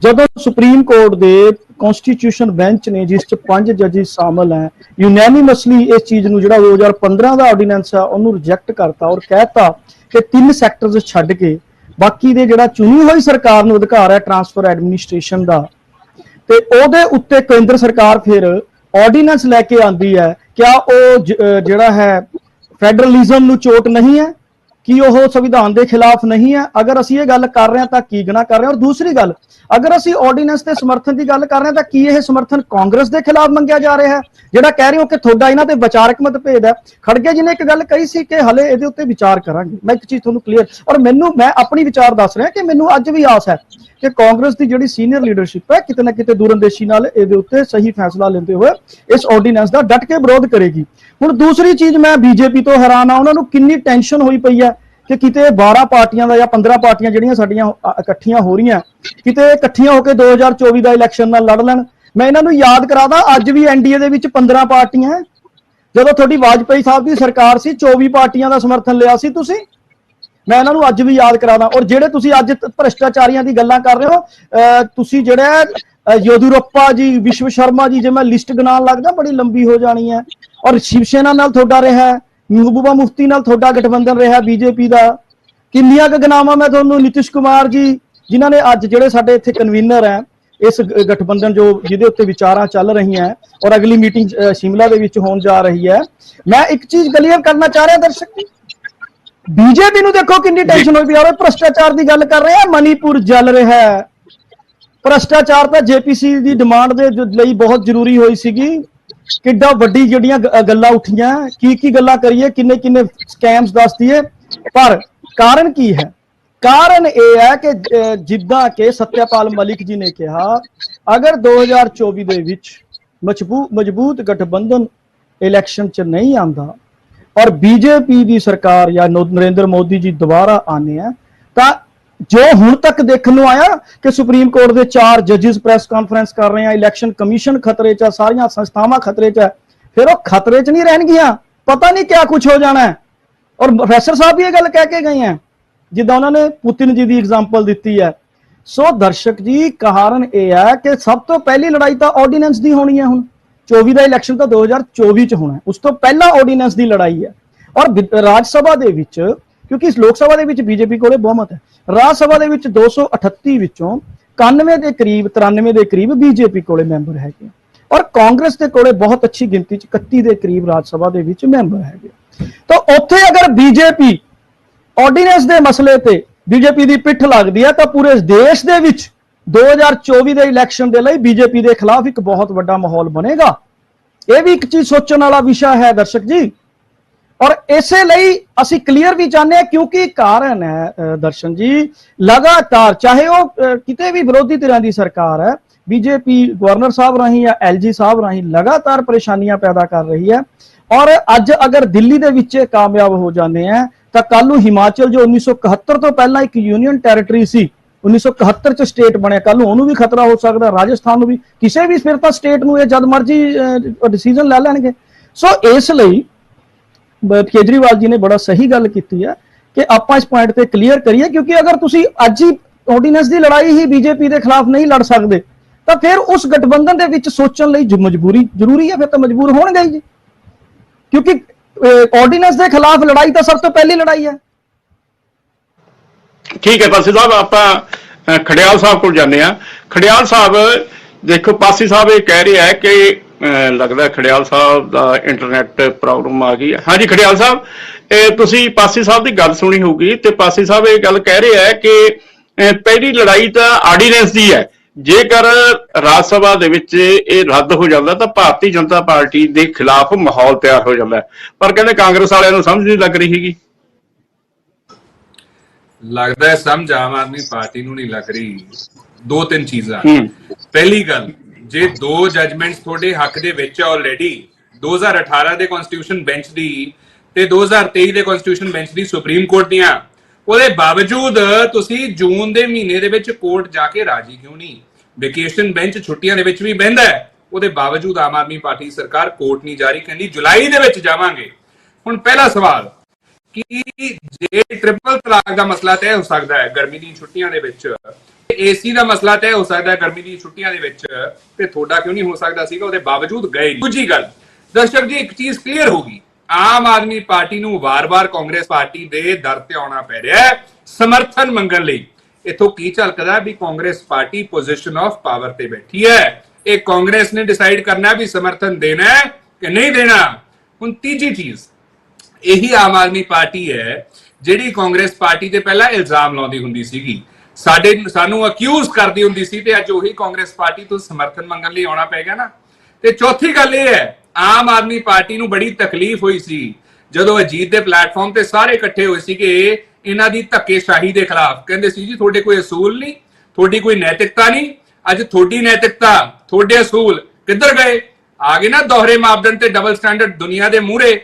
ਜਦੋਂ ਸੁਪਰੀਮ ਕੋਰਟ ਦੇ ਕਨਸਟੀਟਿਊਸ਼ਨ ਬੈਂਚ ਨੇ, ਜਿਸ ਚ 5 ਜੱਜੀ ਸ਼ਾਮਲ ਹੈ, ਯੂਨੈਨਿਮਸਲੀ ਇਸ ਚੀਜ਼ ਨੂੰ ਜਿਹੜਾ 2015 ਦਾ ਆਰਡੀਨੈਂਸ ਆ ਉਹਨੂੰ ਰਿਜੈਕਟ ਕਰਤਾ ਔਰ ਕਹਿਤਾ ਕਿ 3 ਸੈਕਟਰਸ ਛੱਡ ਕੇ ਬਾਕੀ ਦੇ ਜਿਹੜਾ ਚੁਣੀ ਹੋਈ ਸਰਕਾਰ ਨੂੰ ਅਧਿਕਾਰ ਹੈ ਟ੍ਰਾਂਸਫਰ ਐਡਮਿਨਿਸਟ੍ਰੇਸ਼ਨ ਦਾ, ਤੇ ਉਹਦੇ ਉੱਤੇ ਕੇਂਦਰ ਸਰਕਾਰ ਫਿਰ ਆਰਡੀਨੈਂਸ ਲੈ ਕੇ ਆਂਦੀ ਹੈ। ਕਿਆ ਉਹ ਜਿਹੜਾ ਹੈ ਫੈਡਰਲਿਜ਼ਮ ਨੂੰ ਚੋਟ ਨਹੀਂ ਹੈ? ਕਿ ਉਹ ਸੰਵਿਧਾਨ ਦੇ ਖਿਲਾਫ ਨਹੀਂ ਹੈ? ਅਗਰ ਅਸੀਂ ਇਹ ਗੱਲ ਕਰ ਰਹੇ ਹਾਂ ਤਾਂ ਕੀ ਗੁਨਾਹ ਕਰ ਰਹੇ ਹਾਂ? ਔਰ ਦੂਸਰੀ ਗੱਲ, ਅਗਰ ਅਸੀਂ ਆਰਡੀਨੈਂਸ ਦੇ ਸਮਰਥਨ ਦੀ ਗੱਲ ਕਰ ਰਹੇ ਹਾਂ ਤਾਂ ਕੀ ਇਹ ਸਮਰਥਨ ਕਾਂਗਰਸ ਦੇ ਖਿਲਾਫ ਮੰਗਿਆ ਜਾ ਰਿਹਾ ਹੈ, ਜਿਹੜਾ ਕਹਿ ਰਹੇ ਹੋ ਕਿ ਤੁਹਾਡਾ ਇਹਨਾਂ ਤੇ ਵਿਚਾਰਕ ਮਤਭੇਦ ਹੈ? ਖੜਗੇ ਜੀ ਨੇ ਇੱਕ ਗੱਲ ਕਹੀ ਸੀ ਕਿ ਹਲੇ ਇਹਦੇ ਉੱਤੇ ਵਿਚਾਰ ਕਰਾਂਗੇ। ਮੈਂ ਇੱਕ ਚੀਜ਼ ਤੁਹਾਨੂੰ ਕਲੀਅਰ, ਔਰ ਮੈਂ ਆਪਣੀ ਵਿਚਾਰ ਦੱਸ ਰਿਹਾ ਕਿ ਮੈਨੂੰ ਅੱਜ ਵੀ ਆਸ ਹੈ ਕਿ ਕਾਂਗਰਸ ਦੀ ਜਿਹੜੀ ਸੀਨੀਅਰ ਲੀਡਰਸ਼ਿਪ ਹੈ ਕਿਤੇ ਨਾ ਕਿਤੇ ਦੂਰਅੰਦੇਸ਼ੀ ਨਾਲ ਇਹਦੇ ਉੱਤੇ ਸਹੀ ਫੈਸਲਾ ਲੈਂਦੇ ਹੋਏ ਇਸ ਆਰਡੀਨੈਂਸ ਦਾ ਡਟ ਕੇ ਵਿਰੋਧ ਕਰੇਗੀ। ਹੁਣ ਦੂਸਰੀ ਚੀਜ਼, ਮੈਂ ਬੀਜੇਪੀ ਤੋਂ ਹੈਰਾਨ ਆ, ਉਹਨਾਂ ਨੂੰ ਕਿੰਨੀ ਟੈਨਸ਼ਨ ਹੋਈ ਪਈ ਹੈ ਕਿ ਕਿਤੇ 12 ਪਾਰਟੀਆਂ ਦਾ ਜਾਂ 15 ਪਾਰਟੀਆਂ ਜਿਹੜੀਆਂ ਸਾਡੀਆਂ ਇਕੱਠੀਆਂ ਹੋ ਰਹੀਆਂ, ਕਿਤੇ ਇਕੱਠੀਆਂ ਹੋ ਕੇ 2024 ਦਾ ਇਲੈਕਸ਼ਨ ਨਾਲ ਲੜ ਲੈਣ। ਮੈਂ ਇਹਨਾਂ ਨੂੰ ਯਾਦ ਕਰਾਦਾ, ਅੱਜ ਵੀ ਐਨਡੀਏ ਦੇ ਵਿੱਚ 15 ਪਾਰਟੀਆਂ ਹੈ। ਜਦੋਂ ਤੁਹਾਡੀ ਵਾਜਪਾਈ ਸਾਹਿਬ ਦੀ ਸਰਕਾਰ ਸੀ 24 ਪਾਰਟੀਆਂ ਦਾ ਸਮਰਥਨ ਲਿਆ ਸੀ ਤੁਸੀਂ। ਮੈਂ ਇਹਨਾਂ ਨੂੰ ਅੱਜ ਵੀ ਯਾਦ ਕਰਾਦਾ। ਔਰ ਜਿਹੜੇ ਤੁਸੀਂ ਅੱਜ ਭ੍ਰਿਸ਼ਟਾਚਾਰੀਆਂ ਦੀ ਗੱਲਾਂ ਕਰ ਰਹੇ ਹੋ, ਤੁਸੀਂ ਜਿਹੜਾ ਯਦੂਰੱਪਾ ਜੀ, ਵਿਸ਼ਵ ਸ਼ਰਮਾ ਜੀ, ਜੇ ਮੈਂ ਲਿਸਟ ਗਿਣਾਉਣ ਲੱਗਦਾ ਬੜੀ ਲੰਬੀ ਹੋ ਜਾਣੀ ਹੈ। ਔਰ ਸ਼ਿਵ ਸੈਨਾ ਨਾਲ ਤੁਹਾਡਾ ਰਿਹਾ, ਮਹਿਬੂਬਾ ਮੁਫਤੀ ਨਾਲ ਤੁਹਾਡਾ ਗਠਬੰਧਨ ਰਿਹਾ ਬੀਜੇਪੀ ਦਾ। ਕਿੰਨੀਆਂ ਕੁ ਗਿਣਾਵਾਂ ਮੈਂ ਤੁਹਾਨੂੰ? ਨਿਤਿਸ਼ ਕੁਮਾਰ ਜੀ, ਜਿਨ੍ਹਾਂ ਨੇ ਅੱਜ ਜਿਹੜੇ ਸਾਡੇ ਇੱਥੇ ਕਨਵੀਨਰ ਹੈ, ਇਸ ਗਠਬੰਧਨ ਜੋ ਜਿਹਦੇ ਉੱਤੇ ਵਿਚਾਰਾਂ ਚੱਲ ਰਹੀਆਂ ਔਰ ਅਗਲੀ ਮੀਟਿੰਗ ਸ਼ਿਮਲਾ ਦੇ ਵਿੱਚ ਹੋਣ ਜਾ ਰਹੀ ਹੈ। ਮੈਂ ਇੱਕ ਚੀਜ਼ ਕਲੀਅਰ ਕਰਨਾ ਚਾਹ ਰਿਹਾ ਦਰਸ਼ਕ, ਬੀਜੇਪੀ ਨੂੰ ਦੇਖੋ ਕਿੰਨੀ ਟੈਨਸ਼ਨ ਹੋਈ ਪਈ ਹੈ। ਭ੍ਰਸ਼ਟਾਚਾਰ ਦੀ ਗੱਲ ਕਰ ਰਹੇ ਆ, ਮਨੀਪੁਰ ਜਲ ਰਿਹਾ ਹੈ। ਭ੍ਰਸ਼ਟਾਚਾਰ ਤਾਂ ਜੇਪੀਸੀ ਦੀ ਡਿਮਾਂਡ ਦੇ ਲਈ ਬਹੁਤ ਜ਼ਰੂਰੀ ਹੋਈ ਸੀਗੀ। ਕਿੱਡਾ ਵੱਡੀ ਜਿਹੜੀਆਂ ਗੱਲਾਂ ਉੱਠੀਆਂ, ਕੀ ਗੱਲਾਂ ਕਰੀਏ, ਕਿੰਨੇ ਕਿੰਨੇ ਸਕੈਮਸ ਦੱਸ ਦਈਏ। ਪਰ ਕਾਰਨ ਕੀ ਹੈ? ਕਾਰਨ ਇਹ ਹੈ ਕਿ ਜਿੱਦਾਂ ਕਿ ਸਤਿਆਪਾਲ ਮਲਿਕ ਜੀ ਨੇ ਕਿਹਾ, ਅਗਰ 2024 ਦੇ ਵਿੱਚ ਮਜ਼ਬੂਤ ਗਠਬੰਧਨ ਇਲੈਕਸ਼ਨ 'ਚ ਨਹੀਂ ਆਉਂਦਾ ਔਰ ਬੀਜੇਪੀ ਦੀ ਸਰਕਾਰ ਜਾਂ ਨਰਿੰਦਰ ਮੋਦੀ ਜੀ ਦੁਬਾਰਾ ਆਨੇ ਆ, ਤਾਂ ਜੋ ਹੁਣ ਤੱਕ ਦੇਖਣ ਨੂੰ ਆਇਆ ਕਿ ਸੁਪਰੀਮ ਕੋਰਟ ਦੇ 4 ਜੱਜਿਸ ਪ੍ਰੈਸ ਕਾਨਫਰੰਸ ਕਰ ਰਹੇ ਆ, ਇਲੈਕਸ਼ਨ ਕਮਿਸ਼ਨ ਖਤਰੇ 'ਚ, ਸਾਰੀਆਂ ਸੰਸਥਾਵਾਂ ਖਤਰੇ 'ਚ, ਫਿਰ ਉਹ ਖਤਰੇ 'ਚ ਨਹੀਂ ਰਹਿਣਗੀਆਂ, ਪਤਾ ਨਹੀਂ ਕਿਆ ਕੁਝ ਹੋ ਜਾਣਾ ਹੈ। ਔਰ ਪ੍ਰੋਫੈਸਰ ਸਾਹਿਬ ਵੀ ਇਹ ਗੱਲ ਕਹਿ ਕੇ ਗਏ ਹੈ, ਜਿੱਦਾਂ ਉਹਨਾਂ ਨੇ ਪੁਤਿਨ ਜੀ ਦੀ ਐਗਜ਼ਾਮਪਲ ਦਿੱਤੀ ਹੈ। ਸੋ ਦਰਸ਼ਕ ਜੀ, ਕਾਰਨ ਇਹ ਹੈ ਕਿ ਸਭ ਤੋਂ ਪਹਿਲੀ ਲੜਾਈ ਤਾਂ ਆਰਡੀਨੈਂਸ ਦੀ ਹੋਣੀ ਹੈ। ਹੁਣ 24 ਦਾ ਇਲੈਕਸ਼ਨ ਤਾਂ 2024 ਚ ਹੋਣਾ ਹੈ, ਉਸ ਤੋਂ ਪਹਿਲਾਂ ਆਰਡੀਨੈਂਸ ਦੀ ਲੜਾਈ ਹੈ। ਔਰ ਰਾਜ ਸਭਾ ਦੇ ਵਿੱਚ, ਕਿਉਂਕਿ ਇਸ ਲੋਕ ਸਭਾ ਦੇ ਵਿੱਚ ਬੀਜੇਪੀ ਕੋਲੇ ਬਹੁਮਤ ਹੈ, ਰਾਜ ਸਭਾ ਦੇ ਵਿੱਚ 238 ਵਿੱਚੋਂ 91 ਦੇ ਕਰੀਬ 93 ਦੇ ਕਰੀਬ ਬੀਜੇਪੀ ਕੋਲੇ ਮੈਂਬਰ ਹੈਗੇ, ਔਰ ਕਾਂਗਰਸ ਦੇ ਕੋਲੇ ਬਹੁਤ ਅੱਛੀ ਗਿਣਤੀ ਚ 31 ਦੇ ਕਰੀਬ ਰਾਜ ਸਭਾ ਦੇ ਵਿੱਚ ਮੈਂਬਰ ਹੈਗੇ। ਤਾਂ ਉੱਥੇ ਅਗਰ ਬੀਜੇਪੀ ਆਰਡੀਨੈਂਸ ਦੇ ਮਸਲੇ ਤੇ ਬੀਜੇਪੀ ਦੀ ਪਿੱਠ ਲੱਗਦੀ ਹੈ, ਤਾਂ ਪੂਰੇ ਦੇਸ਼ ਦੇ ਵਿੱਚ 2024 ਦੇ ਇਲੈਕਸ਼ਨ ਦੇ ਲਈ ਬੀਜੇਪੀ ਦੇ ਖਿਲਾਫ ਇੱਕ ਬਹੁਤ ਵੱਡਾ ਮਾਹੌਲ ਬਣੇਗਾ। ਇਹ ਵੀ ਇੱਕ ਚੀਜ਼ ਸੋਚਣ ਵਾਲਾ ਵਿਸ਼ਾ ਹੈ ਦਰਸ਼ਕ ਜੀ। ਔਰ ਇਸੇ ਲਈ ਅਸੀਂ ਕਲੀਅਰ ਵੀ ਚਾਹੁੰਦੇ ਹਾਂ, ਕਿਉਂਕਿ ਕਾਰਨ ਹੈ ਦਰਸ਼ਨ ਜੀ, ਲਗਾਤਾਰ ਚਾਹੇ ਉਹ ਕਿਤੇ ਵੀ ਵਿਰੋਧੀ ਧਿਰਾਂ ਦੀ ਸਰਕਾਰ ਹੈ, ਬੀਜੇਪੀ ਗਵਰਨਰ ਸਾਹਿਬ ਰਾਹੀਂ ਜਾਂ ਐਲਜੀ ਸਾਹਿਬ ਰਾਹੀਂ ਲਗਾਤਾਰ ਪਰੇਸ਼ਾਨੀਆਂ ਪੈਦਾ ਕਰ ਰਹੀ ਹੈ। ਔਰ ਅੱਜ ਅਗਰ ਦਿੱਲੀ ਦੇ ਵਿੱਚ ਕਾਮਯਾਬ ਹੋ ਜਾਂਦੇ ਆ, ਤਾਂ ਕੱਲ ਨੂੰ ਹਿਮਾਚਲ ਜੋ 1971 ਤੋਂ ਪਹਿਲਾਂ ਇੱਕ ਯੂਨੀਅਨ ਟੈਰੀਟਰੀ ਸੀ, 1971 ਚ ਸਟੇਟ ਬਣਿਆ, ਕੱਲ ਨੂੰ ਉਹਨੂੰ ਵੀ ਖਤਰਾ ਹੋ ਸਕਦਾ, ਰਾਜਸਥਾਨ ਨੂੰ ਵੀ, ਕਿਸੇ ਵੀ ਫਿਰ ਤਾਂ ਸਟੇਟ ਨੂੰ ਇਹ ਜਦ ਮਰਜ਼ੀ ਡਿਸੀਜਨ ਲੈ ਲੈਣਗੇ। ਸੋ ਇਸ ਲਈ ਕੇਜਰੀਵਾਲ ਜੀ ਨੇ ਬੜਾ ਸਹੀ ਗੱਲ ਕੀਤੀ ਹੈ ਕਿ ਆਪਾਂ ਇਸ ਪੁਆਇੰਟ ਤੇ ਕਲੀਅਰ ਕਰੀਏ, ਕਿਉਂਕਿ ਅਗਰ ਤੁਸੀਂ ਅੱਜ ਹੀ ਆਰਡੀਨੈਂਸ ਦੀ ਲੜਾਈ ਹੀ ਬੀਜੇਪੀ ਦੇ ਖਿਲਾਫ ਨਹੀਂ ਲੜ ਸਕਦੇ, ਤਾਂ ਫਿਰ ਉਸ ਗਠਬੰਧਨ ਦੇ ਵਿੱਚ ਸੋਚਣ ਲਈ ਮਜਬੂਰੀ ਜ਼ਰੂਰੀ ਹੈ, ਫਿਰ ਤਾਂ ਮਜਬੂਰ ਹੋਣਗੇ ਹੀ ਜੀ, ਕਿਉਂਕਿ ਆਰਡੀਨੈਂਸ ਦੇ ਖਿਲਾਫ ਲੜਾਈ ਤਾਂ ਸਭ ਤੋਂ ਪਹਿਲੀ ਲੜਾਈ ਹੈ। ਠੀਕ ਹੈ ਪਾਸੀ ਸਾਹਿਬ, ਆਪਾਂ ਖੜਿਆਲ ਸਾਹਿਬ ਕੋਲ ਜਾਂਦੇ ਆ। ਖੜਿਆਲ ਸਾਹਿਬ ਦੇਖੋ, ਪਾਸੀ ਸਾਹਿਬ ਇਹ ਕਹਿ ਰਿਹਾ ਹੈ ਕਿ ਲੱਗਦਾ ਖੜਿਆਲ ਸਾਹਿਬ ਦਾ ਇੰਟਰਨੈਟ ਪ੍ਰੋਬਲਮ ਆ ਗਈ ਹੈ। ਹਾਂਜੀ ਖੜਿਆਲ ਸਾਹਿਬ, ਤੁਸੀਂ ਪਾਸੀ ਸਾਹਿਬ ਦੀ ਗੱਲ ਸੁਣੀ ਹੋਊਗੀ, ਤੇ ਪਾਸੀ ਸਾਹਿਬ ਇਹ ਗੱਲ ਕਹਿ ਰਿਹਾ ਹੈ ਕਿ ਪਹਿਲੀ ਲੜਾਈ ਤਾਂ ਆਰਡੀਨੈਂਸ ਦੀ ਹੈ, ਜੇਕਰ ਰਾਜ ਸਭਾ ਦੇ ਵਿੱਚ ਇਹ ਰੱਦ ਹੋ ਜਾਂਦਾ ਤਾਂ ਭਾਰਤੀ ਜਨਤਾ ਪਾਰਟੀ ਦੇ ਖਿਲਾਫ ਮਾਹੌਲ ਤਿਆਰ ਹੋ ਜਾਂਦਾ, ਪਰ ਕਹਿੰਦੇ ਕਾਂਗਰਸ ਵਾਲਿਆਂ ਨੂੰ ਸਮਝ ਨਹੀਂ ਲੱਗ ਰਹੀ ਹੈਗੀ। ਲੱਗਦਾ ਹੈ ਸਮਝ ਆਮ ਆਦਮੀ ਪਾਰਟੀ ਨੂੰ ਨਹੀਂ ਲੱਗ ਰਹੀ। 2-3 ਚੀਜ਼ਾਂ। ਪਹਿਲੀ ਗੱਲ, ਜੇ 2 ਜਜਮੈਂਟਸ ਤੁਹਾਡੇ ਹੱਕ ਦੇ ਵਿੱਚ ਆਲਰੇਡੀ 2018 ਦੇ ਕਨਸਟੀਟਿਊਸ਼ਨ ਬੈਂਚ ਦੀ ਤੇ 2023 ਦੇ ਕਨਸਟੀਟਿਊਸ਼ਨ ਬੈਂਚ ਦੀ ਸੁਪਰੀਮ ਕੋਰਟ ਦੀਆਂ, ਉਹਦੇ ਬਾਵਜੂਦ ਤੁਸੀਂ ਜੂਨ ਦੇ ਮਹੀਨੇ ਦੇ ਵਿੱਚ ਕੋਰਟ ਜਾ ਕੇ ਰਾਜੀ ਕਿਉਂ ਨਹੀਂ? ਵੈਕੇਸ਼ਨ ਬੈਂਚ ਛੁੱਟੀਆਂ ਦੇ ਵਿੱਚ ਵੀ ਬਹਿੰਦਾ ਹੈ, ਉਹਦੇ ਬਾਵਜੂਦ ਆਮ ਆਦਮੀ ਪਾਰਟੀ ਸਰਕਾਰ ਕੋਰਟ ਨਹੀਂ ਜਾ ਰਹੀ, ਕਹਿੰਦੀ ਜੁਲਾਈ ਦੇ ਵਿੱਚ ਜਾਵਾਂਗੇ। ਹੁਣ ਪਹਿਲਾ ਸਵਾਲ ਕਿ ਜੇ ਟ੍ਰਿਪਲ ਤਲਾਕ ਦਾ ਮਸਲਾ ਤੈਅ ਹੋ ਸਕਦਾ ਹੈ ਗਰਮੀ ਦੀ ਛੁੱਟੀਆਂ ਦੇ ਵਿੱਚ, ਏਸੀ ਦਾ ਮਸਲਾ ਤੈਅ ਹੋ ਸਕਦਾ ਹੈ ਗਰਮੀ ਦੀ ਛੁੱਟੀਆਂ ਦੇ ਵਿੱਚ, ਤੇ ਤੁਹਾਡਾ ਕਿਉਂ ਨਹੀਂ ਹੋ ਸਕਦਾ ਸੀਗਾ? ਉਹਦੇ ਬਾਵਜੂਦ ਗਏ। ਦੂਜੀ ਗੱਲ ਦਰਸ਼ਕ ਜੀ, ਇੱਕ ਚੀਜ਼ ਕਲੀਅਰ ਹੋ ਗਈ, ਆਮ ਆਦਮੀ ਪਾਰਟੀ ਨੂੰ ਵਾਰ-ਵਾਰ ਕਾਂਗਰਸ ਪਾਰਟੀ ਦੇ ਦਰ ਤੇ ਆਉਣਾ ਪੈ ਰਿਹਾ ਹੈ ਸਮਰਥਨ ਮੰਗਣ ਲਈ। ਇਥੋਂ ਕੀ ਝਲਕਦਾ ਵੀ Congress party position of power ਤੇ ਬੈਠੀ ਹੈ। ਇਹ ਕਾਂਗਰਸ ਨੇ ਡਿਸਾਈਡ ਕਰਨਾ ਵੀ ਸਮਰਥਨ ਦੇਣਾ ਹੈ ਕਿ ਨਹੀਂ ਦੇਣਾ। ਹੁਣ ਤੀਜੀ ਚੀਜ਼, ਇਹੀ ਆਮ ਆਦਮੀ ਪਾਰਟੀ ਹੈ ਜਿਹੜੀ ਕਾਂਗਰਸ ਪਾਰਟੀ ਤੇ ਪਹਿਲਾਂ ਇਲਜ਼ਾਮ ਲਾਉਂਦੀ ਹੁੰਦੀ ਸੀਗੀ, ਸਾਨੂੰ ਅਕਿਊਜ਼ ਕਰਦੀ ਹੁੰਦੀ ਸੀ, ਤੇ ਅੱਜ ਉਹੀ ਕਾਂਗਰਸ ਪਾਰਟੀ ਤੋਂ ਸਮਰਥਨ ਮੰਗਣ ਲਈ ਆਉਣਾ ਪੈ ਗਿਆ ਨਾ। ਤੇ ਚੌਥੀ ਗੱਲ ਇਹ ਹੈ, ਆਮ ਆਦਮੀ ਪਾਰਟੀ ਨੂੰ ਬੜੀ ਤਕਲੀਫ ਹੋਈ ਸੀ ਜਦੋਂ ਅਜੀਤ ਦੇ ਪਲੇਟਫਾਰਮ ਤੇ ਸਾਰੇ ਇਕੱਠੇ ਹੋਏ ਸੀਗੇ ਇਹਨਾਂ ਦੀ ਧੱਕੇਸ਼ਾਹੀ ਦੇ ਖਿਲਾਫ। ਕਹਿੰਦੇ ਸੀ ਜੀ ਤੁਹਾਡੇ ਕੋਈ ਅਸੂਲ ਨਹੀਂ, ਤੁਹਾਡੀ ਕੋਈ ਨੈਤਿਕਤਾ ਨਹੀਂ। ਅੱਜ ਤੁਹਾਡੀ ਨੈਤਿਕਤਾ, ਤੁਹਾਡੇ ਅਸੂਲ ਕਿੱਧਰ ਗਏ? ਆ ਗਏ ਨਾ ਦੋਹਰੇ ਮਾਪਦੰਡ ਤੇ ਡਬਲ ਸਟੈਂਡਰਡ ਦੁਨੀਆ ਦੇ ਮੂਹਰੇ,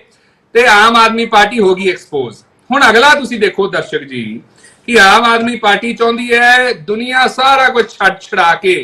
ਤੇ ਆਮ ਆਦਮੀ ਪਾਰਟੀ ਹੋ ਗਈ ਐਕਸਪੋਜ਼। ਹੁਣ ਅਗਲਾ ਤੁਸੀਂ ਦੇਖੋ ਦਰਸ਼ਕ ਜੀ ਕਿ ਆਮ ਆਦਮੀ ਪਾਰਟੀ ਚਾਹੁੰਦੀ ਹੈ ਦੁਨੀਆ ਸਾਰਾ ਕੁਝ ਛੱਡ ਛੜਾ ਕੇ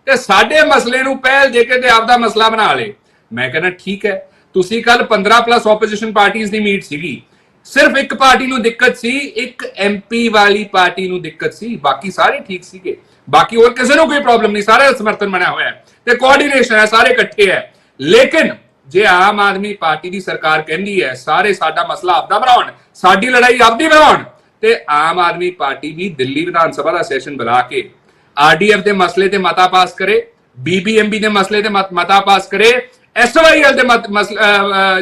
ਤੇ ਸਾਡੇ ਮਸਲੇ ਨੂੰ ਪਹਿਲ ਦੇ ਕੇ ਤੇ ਆਪਦਾ ਮਸਲਾ ਬਣਾ ਲੇ। ਮੈਂ ਕਹਿੰਦਾ ਠੀਕ ਹੈ, ਤੁਸੀਂ ਕੱਲ 15+ ਆਪੋਜੀਸ਼ਨ ਪਾਰਟੀਆਂ ਦੀ ਮੀਟ ਸੀਗੀ, ਸਿਰਫ ਇੱਕ ਪਾਰਟੀ ਨੂੰ ਦਿੱਕਤ ਸੀ, ਇੱਕ MP ਵਾਲੀ ਪਾਰਟੀ ਨੂੰ ਦਿੱਕਤ ਸੀ, ਬਾਕੀ ਸਾਰੇ ਠੀਕ ਸੀਗੇ, ਬਾਕੀ ਹੋਰ ਕਿਸੇ ਨੂੰ ਕੋਈ ਪ੍ਰੋਬਲਮ ਨਹੀਂ, ਸਾਰੇ ਸਮਰਥਨ ਬਣਿਆ ਹੋਇਆ ਹੈ ਤੇ ਕੋਆਰਡੀਨੇਸ਼ਨ ਹੈ, ਸਾਰੇ ਇਕੱਠੇ ਹੈ। ਲੇਕਿਨ ਜੇ ਆਮ ਆਦਮੀ ਪਾਰਟੀ ਦੀ ਸਰਕਾਰ ਕਹਿੰਦੀ ਹੈ ਸਾਰੇ ਸਾਡਾ ਮਸਲਾ ਆਪਦਾ ਬਣਾਉਣ, ਸਾਡੀ ਲੜਾਈ ਆਪਦੀ ਬਣਾਉਣ, ਤੇ ਆਮ ਆਦਮੀ ਪਾਰਟੀ ਵੀ ਦਿੱਲੀ ਵਿਧਾਨ ਸਭਾ ਦਾ ਸੈਸ਼ਨ ਬੁਲਾ ਕੇ आरडीएफ के मसले ते मता पास करे, बीबीएमबी के मसले ते मता पास करे, SYL के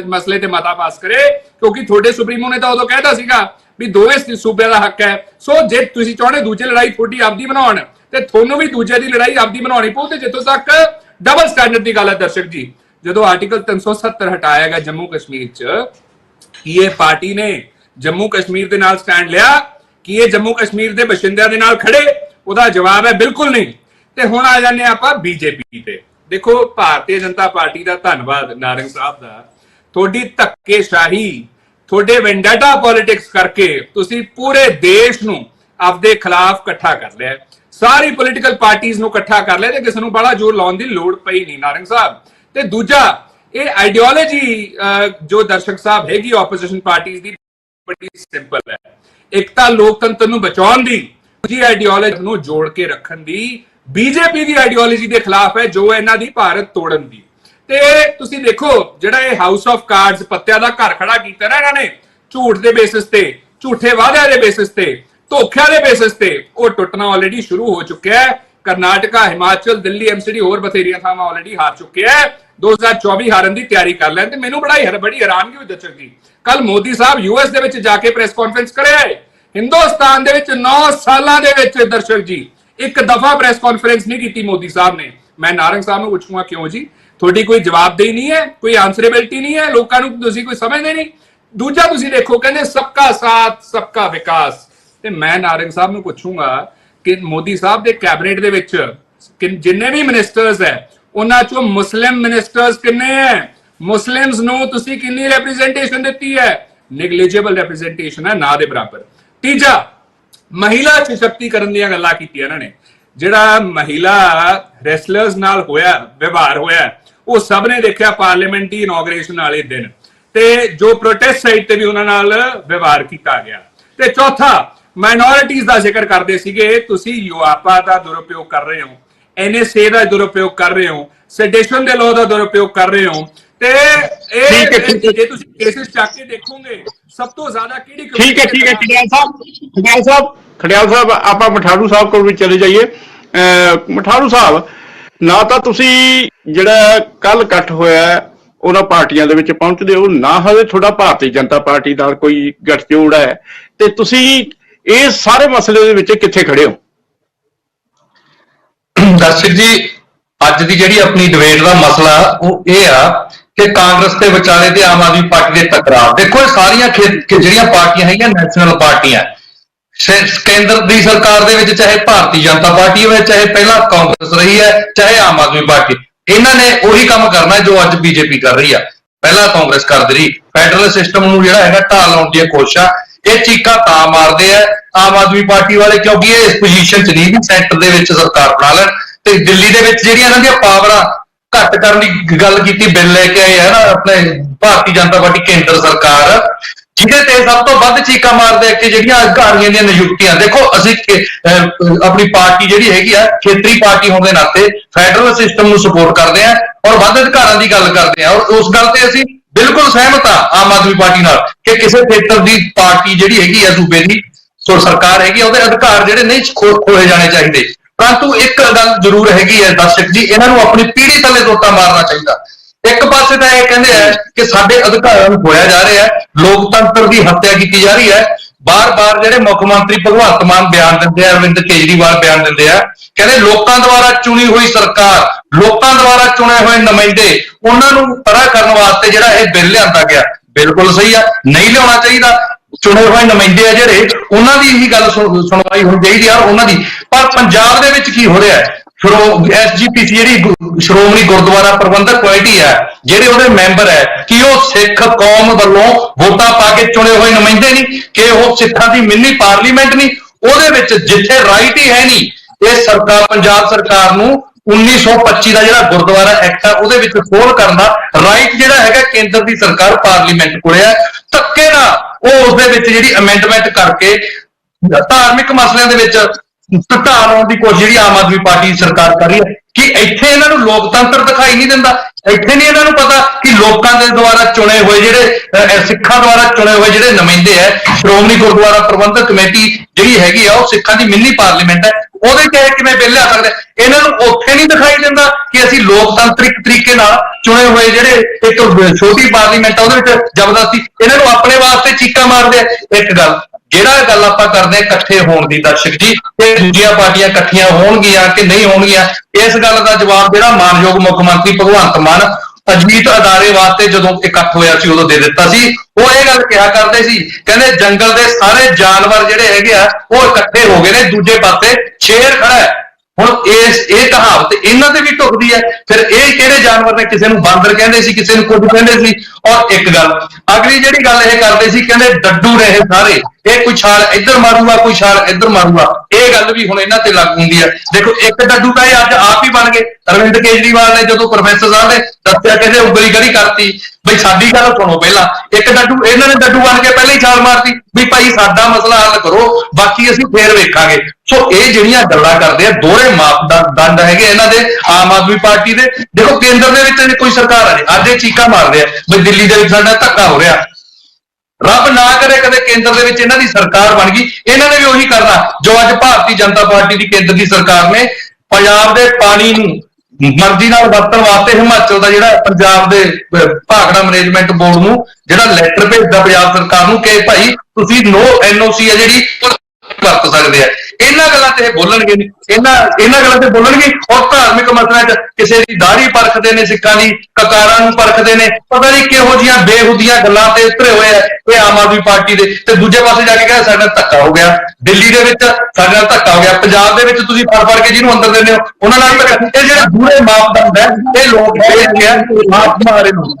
मसले ते मता पास करे, क्योंकि थोड़े सुप्रीमो ने तो उदों कहता सीगा भी दोवें सूबे का हक है। सो जे तुसीं चाहुंदे दूजे लड़ाई थोड़ी आपदी बनाउण ते थोनों भी दूजे की लड़ाई आपदी बनाउणी पऊ, ते जिथों तक डबल स्टैंडर्ड की गल है दर्शक जी, जो आर्टिकल 370 हटाया गया जम्मू कश्मीर च, ये पार्टी ने जम्मू कश्मीर के नाल स्टैंड लिया कि ये जम्मू कश्मीर के बशिंदियां दे नाल खड़े? उहदा जवाब है बिल्कुल नहीं। ते हुण आ जाने आपां बीजेपी ते। देखो भारतीय जनता पार्टी का धन्नवाद नारंग साहब का, थोड़ी धक्केशाही, थोड़े वेंडाटा पॉलिटिक्स करके तुसी पूरे देश नूं आपदे खिलाफ इकट्ठा कर लिया, सारी पोलिटिकल पार्टीज नूं इकट्ठा कर लिया, किसी नूं बड़ा जोर लाउण दी लोड़ पई नहीं नारंग साहब। ते दूजा ये आइडियोलॉजी जो दर्शक साहब हैगी ओपोजिशन पार्टीज दी बड़ी सिंपल है, एक तां लोकतंत्र नूं बचाउण दी, दूजी आइडियोलॉजी नूं जोड़ के रखण दी। बीजेपी की आइडियोलॉजी के खिलाफ है जो इन्हां दी भारत तोड़न दी। ते तुसी देखो जिहड़ा ये हाउस ऑफ कार्ड्स पत्तियां दा घर खड़ा कीता ना इन्हां ने, झूठ दे बेसिस ते, झूठे वादे दे बेसिस ते, धोखे दे बेसिस ते, वो टुटना ऑलरेडी शुरू हो चुका है। कर्नाटका, हिमाचल, दिल्ली, एमसीडी होर बथेरियां थावां ऑलरेडी हार चुके हैं। 2024 हारन की तैयारी कर लैन। मैनू बड़ी हैरानगी हुई दर्शक जी, कल मोदी साहब यूएस दे विच जाके प्रेस कॉन्फ्रेंस करे आए, हिंदुस्तान दे विच 9 सालां दे विच दर्शक जी एक दफा प्रेस कॉन्फ्रेंस नहीं की मोदी साहब ने। मैं नारंग साहब नूं पूछूंगा क्यों जी, थोड़ी कोई जवाबदेही नहीं है, कोई आंसरेबिलिटी नहीं है, लोगों को तुसीं कोई समझदे नहीं। दूजा तुसीं देखो कहंदे सबका साथ सबका विकास, ते मैं नारंग साहब नूं पूछूंगा कि मोदी साहब दे कैबिनेट दे विच जिन्ने भी मिनिस्टर्स है उन्हां चों मुस्लिम मिनिस्टर्स किन्ने है, मुस्लिम्स नूं तुसीं किन्नी रिप्रेजेंटेशन दित्ती है? निगलिजिबल रिप्रेजेंटेशन है, ना दे बराबर। तीजा महिला सशक्तिकरण दी गल्लां कीतियां इन्हां ने, जिहड़ा महिला रेसलर्स नाल होया व्यवहार होया वो सब ने देखा पार्लीमेंट की इनॉग्रेशन वाले दिन, ते जो प्रोटेस्ट साइड ते भी उन्हां नाल व्यवहार किया गया। ते चौथा माइनॉरिटीज का जिक्र करते सीगे, तुसीं यूआपा का दुरुपयोग कर रहे हो, NSA का दुरुपयोग कर रहे हो, सेडेशन के लॉ का दुरुपयोग कर रहे हो, ते जे तुसीं केसेस चक के देखोगे सब तो ज्यादा किहड़ी ठीक है खड़ियाल साहब आप मठारू साहब को भी चले जाइए। मठारू साहब ना तो तुसीं जिहड़ा कल इकट्ठ होया उन्हां पार्टियां दे विच पहुंचदे हो, ना हले थोड़ा भारतीय जनता पार्टी नाल कोई गठजोड़ है, ते तुसीं इस सारे मसले दे विच कित्थे खड़े हो? दर्शक जी अज की जिहड़ी अपनी डिबेट का मसला वो ये आ कि कांग्रेस के विचाले ते आम आदमी पार्टी के टकराव। देखो ये सारियां जिहड़ियां पार्टियां हैं नैशनल पार्टियां, केंद्र की सरकार दे विच चाहे भारतीय जनता पार्टी हो, चाहे पहला कांग्रेस रही है, चाहे आम आदमी पार्टी, इन्हां ने उही काम करना है जो अज बीजेपी कर रही है, पहला कांग्रेस करदी रही। फेडरल सिस्टम नूं जिहड़ा हैगा ढाल लाउण दी कोशिश, ये चीका तां मारदे आ आम आदमी पार्टी वाले क्योंकि ये इस पोजीशन च नहीं भी सेंटर दे विच सरकार बना लैण, ते दिल्ली दे विच जिहड़ियां इन्हां दी पावरां घट करने की गल की, बिल लेके आए है ना अपने भारतीय जनता पार्टी केंद्र सरकार, जिहदे सब तो वध चीका मारदे कि जिहड़ियां अधिकारियां दी नियुक्तियां। देखो असीं अपनी पार्टी जिहड़ी हैगी आ खेतरी पार्टी होने के नाते फेडरल सिस्टम नूं सपोर्ट करते हैं और वध अधिकारां दी गल करते हैं, और उस गल ते असीं बिल्कुल सहमत हाँ आम आदमी पार्टी नाल कि किसी खेतर की पार्टी जिहड़ी हैगी आ सूबे की सरकार हैगी उहदे अधिकार जिहड़े नहीं खोए जाने चाहिए। परंतु एक गल जरूर हैगी है दर्शक जी, इन्हों अपनी पीढ़ी थले टोटा मारना चाहिए। एक पासे तो यह कहते हैं कि साडे अधिकारां नूं खोया जा रहा है, लोकतंत्र की हत्या की जा रही है। बार बार जिहड़े मुख्यमंत्री भगवंत मान बयान दिंदे, अरविंद केजरीवाल बयान दिंदे आ, कहते लोकां द्वारा चुनी हुई सरकार, लोकां द्वारा चुने हुए नुमाइंदे, उन्हां नूं परा करन वास्ते जिहड़ा यह बिल लिआंदा गया, बिल्कुल सही है, नहीं लिआउणा चाहिए। चुने हुए नुमाइंदे आ जिहड़े उन्हां दी ही गल सुनवाई होनी चाहिए यार उन्हां दी। पर पंजाब दे विच की हो रहा है, SGPC जिहड़ी श्रोमणी गुरुद्वारा प्रबंधक कमेटी है, जिहड़े उहदे मैंबर है कि वो सिख कौम वालों वोटां पा के चुने हुए नुमाइंदे नहीं, कि वो सिखां दी मिनी पार्लीमेंट नहीं, उहदे विच जिथे राइट ही है नहीं, ये सरकार पंजाब सरकार नूं 1925 का जिहड़ा गुरुद्वारा एक्ट है उहदे विच खोल करन दा राइट जिहड़ा हैगा केंद्र की सरकार पार्लीमेंट कोले है। धक्के नाल ਉਹ ਉਸ ਦੇ ਵਿੱਚ ਜਿਹੜੀ ਅਮੈਂਡਮੈਂਟ ਕਰਕੇ ਧਾਰਮਿਕ ਮਸਲਿਆਂ ਦੇ ਵਿੱਚ ਢਾਲ ਲਾਉਣ ਦੀ ਕੋਸ਼ਿਸ਼ ਜਿਹੜੀ ਆਮ ਆਦਮੀ ਪਾਰਟੀ ਸਰਕਾਰ ਕਰ ਰਹੀ ਹੈ ਕਿ ਇੱਥੇ ਇਹਨਾਂ ਨੂੰ ਲੋਕਤੰਤਰ ਦਿਖਾਈ ਨਹੀਂ ਦਿੰਦਾ। ਇੱਥੇ ਨਹੀਂ ਇਹਨਾਂ ਨੂੰ ਪਤਾ ਕਿ ਲੋਕਾਂ ਦੇ ਦੁਆਰਾ ਚੁਣੇ ਹੋਏ ਜਿਹੜੇ ਸਿੱਖਾਂ ਦੁਆਰਾ ਚੁਣੇ ਹੋਏ ਜਿਹੜੇ ਨੁਮਾਇੰਦੇ ਹੈ, ਸ਼੍ਰੋਮਣੀ ਗੁਰਦੁਆਰਾ ਪ੍ਰਬੰਧਕ ਕਮੇਟੀ ਜਿਹੜੀ ਹੈਗੀ ਆ ਉਹ ਸਿੱਖਾਂ ਦੀ ਮਿੰਨੀ ਪਾਰਲੀਮੈਂਟ ਹੈ, ਉਹਦੇ ਚ ਇਹ ਕਿਵੇਂ ਬਿੱਲ ਲਿਆ ਸਕਦੇ? ਇਹਨਾਂ ਨੂੰ ਉੱਥੇ ਨਹੀਂ ਦਿਖਾਈ ਦਿੰਦਾ ਕਿ ਅਸੀਂ ਲੋਕਤੰਤਰਿਕ ਤਰੀਕੇ ਨਾਲ ਚੁਣੇ ਹੋਏ ਜਿਹੜੇ ਇੱਕ ਛੋਟੀ ਪਾਰਲੀਮੈਂਟ ਆ ਉਹਦੇ ਵਿੱਚ ਜ਼ਬਰਦਸਤੀ ਇਹਨਾਂ ਨੂੰ ਆਪਣੇ ਵਾਸਤੇ ਚੀਕਾਂ ਮਾਰਦੇ ਆ। ਇੱਕ ਜਿਹੜਾ ਗੱਲ ਆਪਾਂ ਕਰਦੇ ਹਾਂ ਇਕੱਠੇ ਹੋਣ ਦੀ, ਦਰਸ਼ਕ ਜੀ, ਕਿ ਦੂਜੀਆਂ ਪਾਰਟੀਆਂ ਇਕੱਠੀਆਂ ਹੋਣਗੀਆਂ ਕਿ ਨਹੀਂ ਹੋਣਗੀਆਂ, ਇਸ ਗੱਲ ਦਾ ਜਵਾਬ ਜਿਹੜਾ ਮਾਨਯੋਗ ਮੁੱਖ ਮੰਤਰੀ ਭਗਵੰਤ ਮਾਨ ਅਜੀਤ ਅਦਾਰੇ ਵਾਸਤੇ ਜਦੋਂ ਇਕੱਠ ਹੋਇਆ ਸੀ ਉਦੋਂ ਦੇ ਦਿੱਤਾ ਸੀ। ਉਹ ਇਹ ਗੱਲ ਕਿਹਾ ਕਰਦੇ ਸੀ, ਕਹਿੰਦੇ ਜੰਗਲ ਦੇ ਸਾਰੇ ਜਾਨਵਰ ਜਿਹੜੇ ਹੈਗੇ ਆ ਉਹ ਇਕੱਠੇ ਹੋ ਗਏ ਨੇ, ਦੂਜੇ ਪਾਸੇ ਸ਼ੇਰ ਖੜਾ ਹੈ। ਹੁਣ ਇਹ ਕਹਾਵਤ ਇਹਨਾਂ ਤੇ ਵੀ ਢੁਕਦੀ ਹੈ। ਫਿਰ ਇਹ ਕਿਹੜੇ ਜਾਨਵਰ ਨੇ? ਕਿਸੇ ਨੂੰ ਬਾਂਦਰ ਕਹਿੰਦੇ ਸੀ, ਕਿਸੇ ਨੂੰ ਕੁਝ ਕਹਿੰਦੇ ਸੀ। ਔਰ ਇੱਕ ਗੱਲ ਅਗਲੀ ਜਿਹੜੀ ਗੱਲ ਇਹ ਕਰਦੇ ਸੀ, ਕਹਿੰਦੇ ਡੱਡੂ ਨੇ ਇਹ ਸਾਰੇ, ਇਹ ਕੋਈ ਛਾਲ ਇੱਧਰ ਮਾਰੂਗਾ, ਕੋਈ ਛਾਲ ਇੱਧਰ ਮਾਰੂਗਾ। ਇਹ ਗੱਲ ਵੀ ਹੁਣ ਇਹਨਾਂ ਤੇ ਲਾਗੂ ਹੁੰਦੀ ਹੈ। ਦੇਖੋ ਇੱਕ ਡੱਡੂ ਤਾਂ ਇਹ ਅੱਜ ਆਪ ਹੀ ਬਣ ਗਏ। ਅਰਵਿੰਦ ਕੇਜਰੀਵਾਲ ਨੇ ਜਦੋਂ ਪ੍ਰੋਫੈਸਰ ਸਾਹਿਬ ਨੇ ਦੱਸਿਆ, ਕਹਿੰਦੇ ਉਂਗਲੀ ਗੜੀ ਕਰਤੀ ਬਈ ਸਾਡੀ ਗੱਲ ਸੁਣੋ ਪਹਿਲਾਂ। ਇੱਕ ਡੱਡੂ ਇਹਨਾਂ ਨੇ ਡੱਡੂ ਬਣ ਕੇ ਪਹਿਲਾਂ ਹੀ ਛਾਲ ਮਾਰਤੀ ਵੀ ਭਾਈ ਸਾਡਾ ਮਸਲਾ ਹੱਲ ਕਰੋ, ਬਾਕੀ ਅਸੀਂ ਫੇਰ ਵੇਖਾਂਗੇ। ਸੋ ਇਹ ਜਿਹੜੀਆਂ ਗੱਲਾਂ ਕਰਦੇ ਆ, ਦੋਹਰੇ ਮਾਪਦੰਡ ਹੈਗੇ ਇਹਨਾਂ ਦੇ, ਆਮ ਆਦਮੀ ਪਾਰਟੀ ਦੇ। ਦੇਖੋ ਕੇਂਦਰ ਦੇ ਵਿੱਚ ਕੋਈ ਸਰਕਾਰ ਆ ਜੀ, ਅੱਜ ਇਹ ਚੀਕਾਂ ਮਾਰਦੇ ਆ ਵੀ ਦਿੱਲੀ ਦੇ ਵਿੱਚ ਸਾਡਾ ਧੱਕਾ ਹੋ ਰਿਹਾ। ਰੱਬ ਨਾ ਕਰੇ ਕਦੇ ਕੇਂਦਰ ਦੇ ਵਿੱਚ ਇਹਨਾਂ ਦੀ ਸਰਕਾਰ ਬਣ ਗਈ, ਇਹਨਾਂ ਨੇ ਵੀ ਉਹੀ ਕਰਨਾ ਜੋ ਅੱਜ ਭਾਰਤੀ ਜਨਤਾ ਪਾਰਟੀ ਦੀ ਕੇਂਦਰ ਦੀ ਸਰਕਾਰ ਨੇ ਪੰਜਾਬ ਦੇ ਪਾਣੀ ਨੂੰ ਮਰਜ਼ੀ ਨਾਲ ਵਰਤਣ ਵਾਸਤੇ ਹਿਮਾਚਲ ਦਾ ਜਿਹੜਾ ਪੰਜਾਬ ਦੇ ਭਾਖੜਾ ਮੈਨੇਜਮੈਂਟ ਬੋਰਡ ਨੂੰ ਜਿਹੜਾ ਲੈਟਰ ਭੇਜਦਾ ਪੰਜਾਬ ਸਰਕਾਰ ਨੂੰ ਕਿ ਭਾਈ ਤੁਸੀਂ ਨੋ NOC ਹੈ ਜਿਹੜੀ ਵਰਤ ਸਕਦੇ ਆ। ਇਹਨਾਂ ਗੱਲਾਂ ਤੇ ਇਹ ਬੋਲਣਗੇ ਨਹੀਂ, ਇਹਨਾਂ ਗੱਲਾਂ ਤੇ ਬੋਲਣਗੇ। ਔਰ ਧਾਰਮਿਕ ਮਸਲਿਆਂ 'ਚ ਕਿਸੇ ਦੀ ਦਾੜੀ ਪਰਖਦੇ ਨੇ, ਸਿੱਖਾਂ ਦੀ ਕਕਾਰਾਂ ਨੂੰ ਪਰਖਦੇ ਨੇ, ਪਤਾ ਨਹੀਂ ਕਿਹੋ ਜਿਹੀਆਂ ਬੇਹੂਦੀਆਂ ਗੱਲਾਂ ਤੇ ਉਤਰੇ ਹੋਏ ਆ ਇਹ ਆਮ ਆਦਮੀ ਪਾਰਟੀ ਦੇ। ਤੇ ਦੂਜੇ ਪਾਸੇ ਜਾ ਕੇ ਕਹਿੰਦੇ ਸਾਡੇ ਨਾਲ ਧੱਕਾ ਹੋ ਗਿਆ, ਦਿੱਲੀ ਦੇ ਵਿੱਚ ਸਾਡੇ ਨਾਲ ਧੱਕਾ ਹੋ ਗਿਆ, ਪੰਜਾਬ ਦੇ ਵਿੱਚ ਤੁਸੀਂ ਫੜ ਕੇ ਜਿਹਨੂੰ ਅੰਦਰ ਦਿੰਦੇ ਹੋ ਉਹਨਾਂ ਨਾਲ ਧੱਕਾ। ਇਹ ਜਿਹੜੇ ਬੁਰੇ ਮਾਪਦੰਡ ਹੈ ਇਹ ਲੋਕ ਮਾਰੇ ਨੂੰ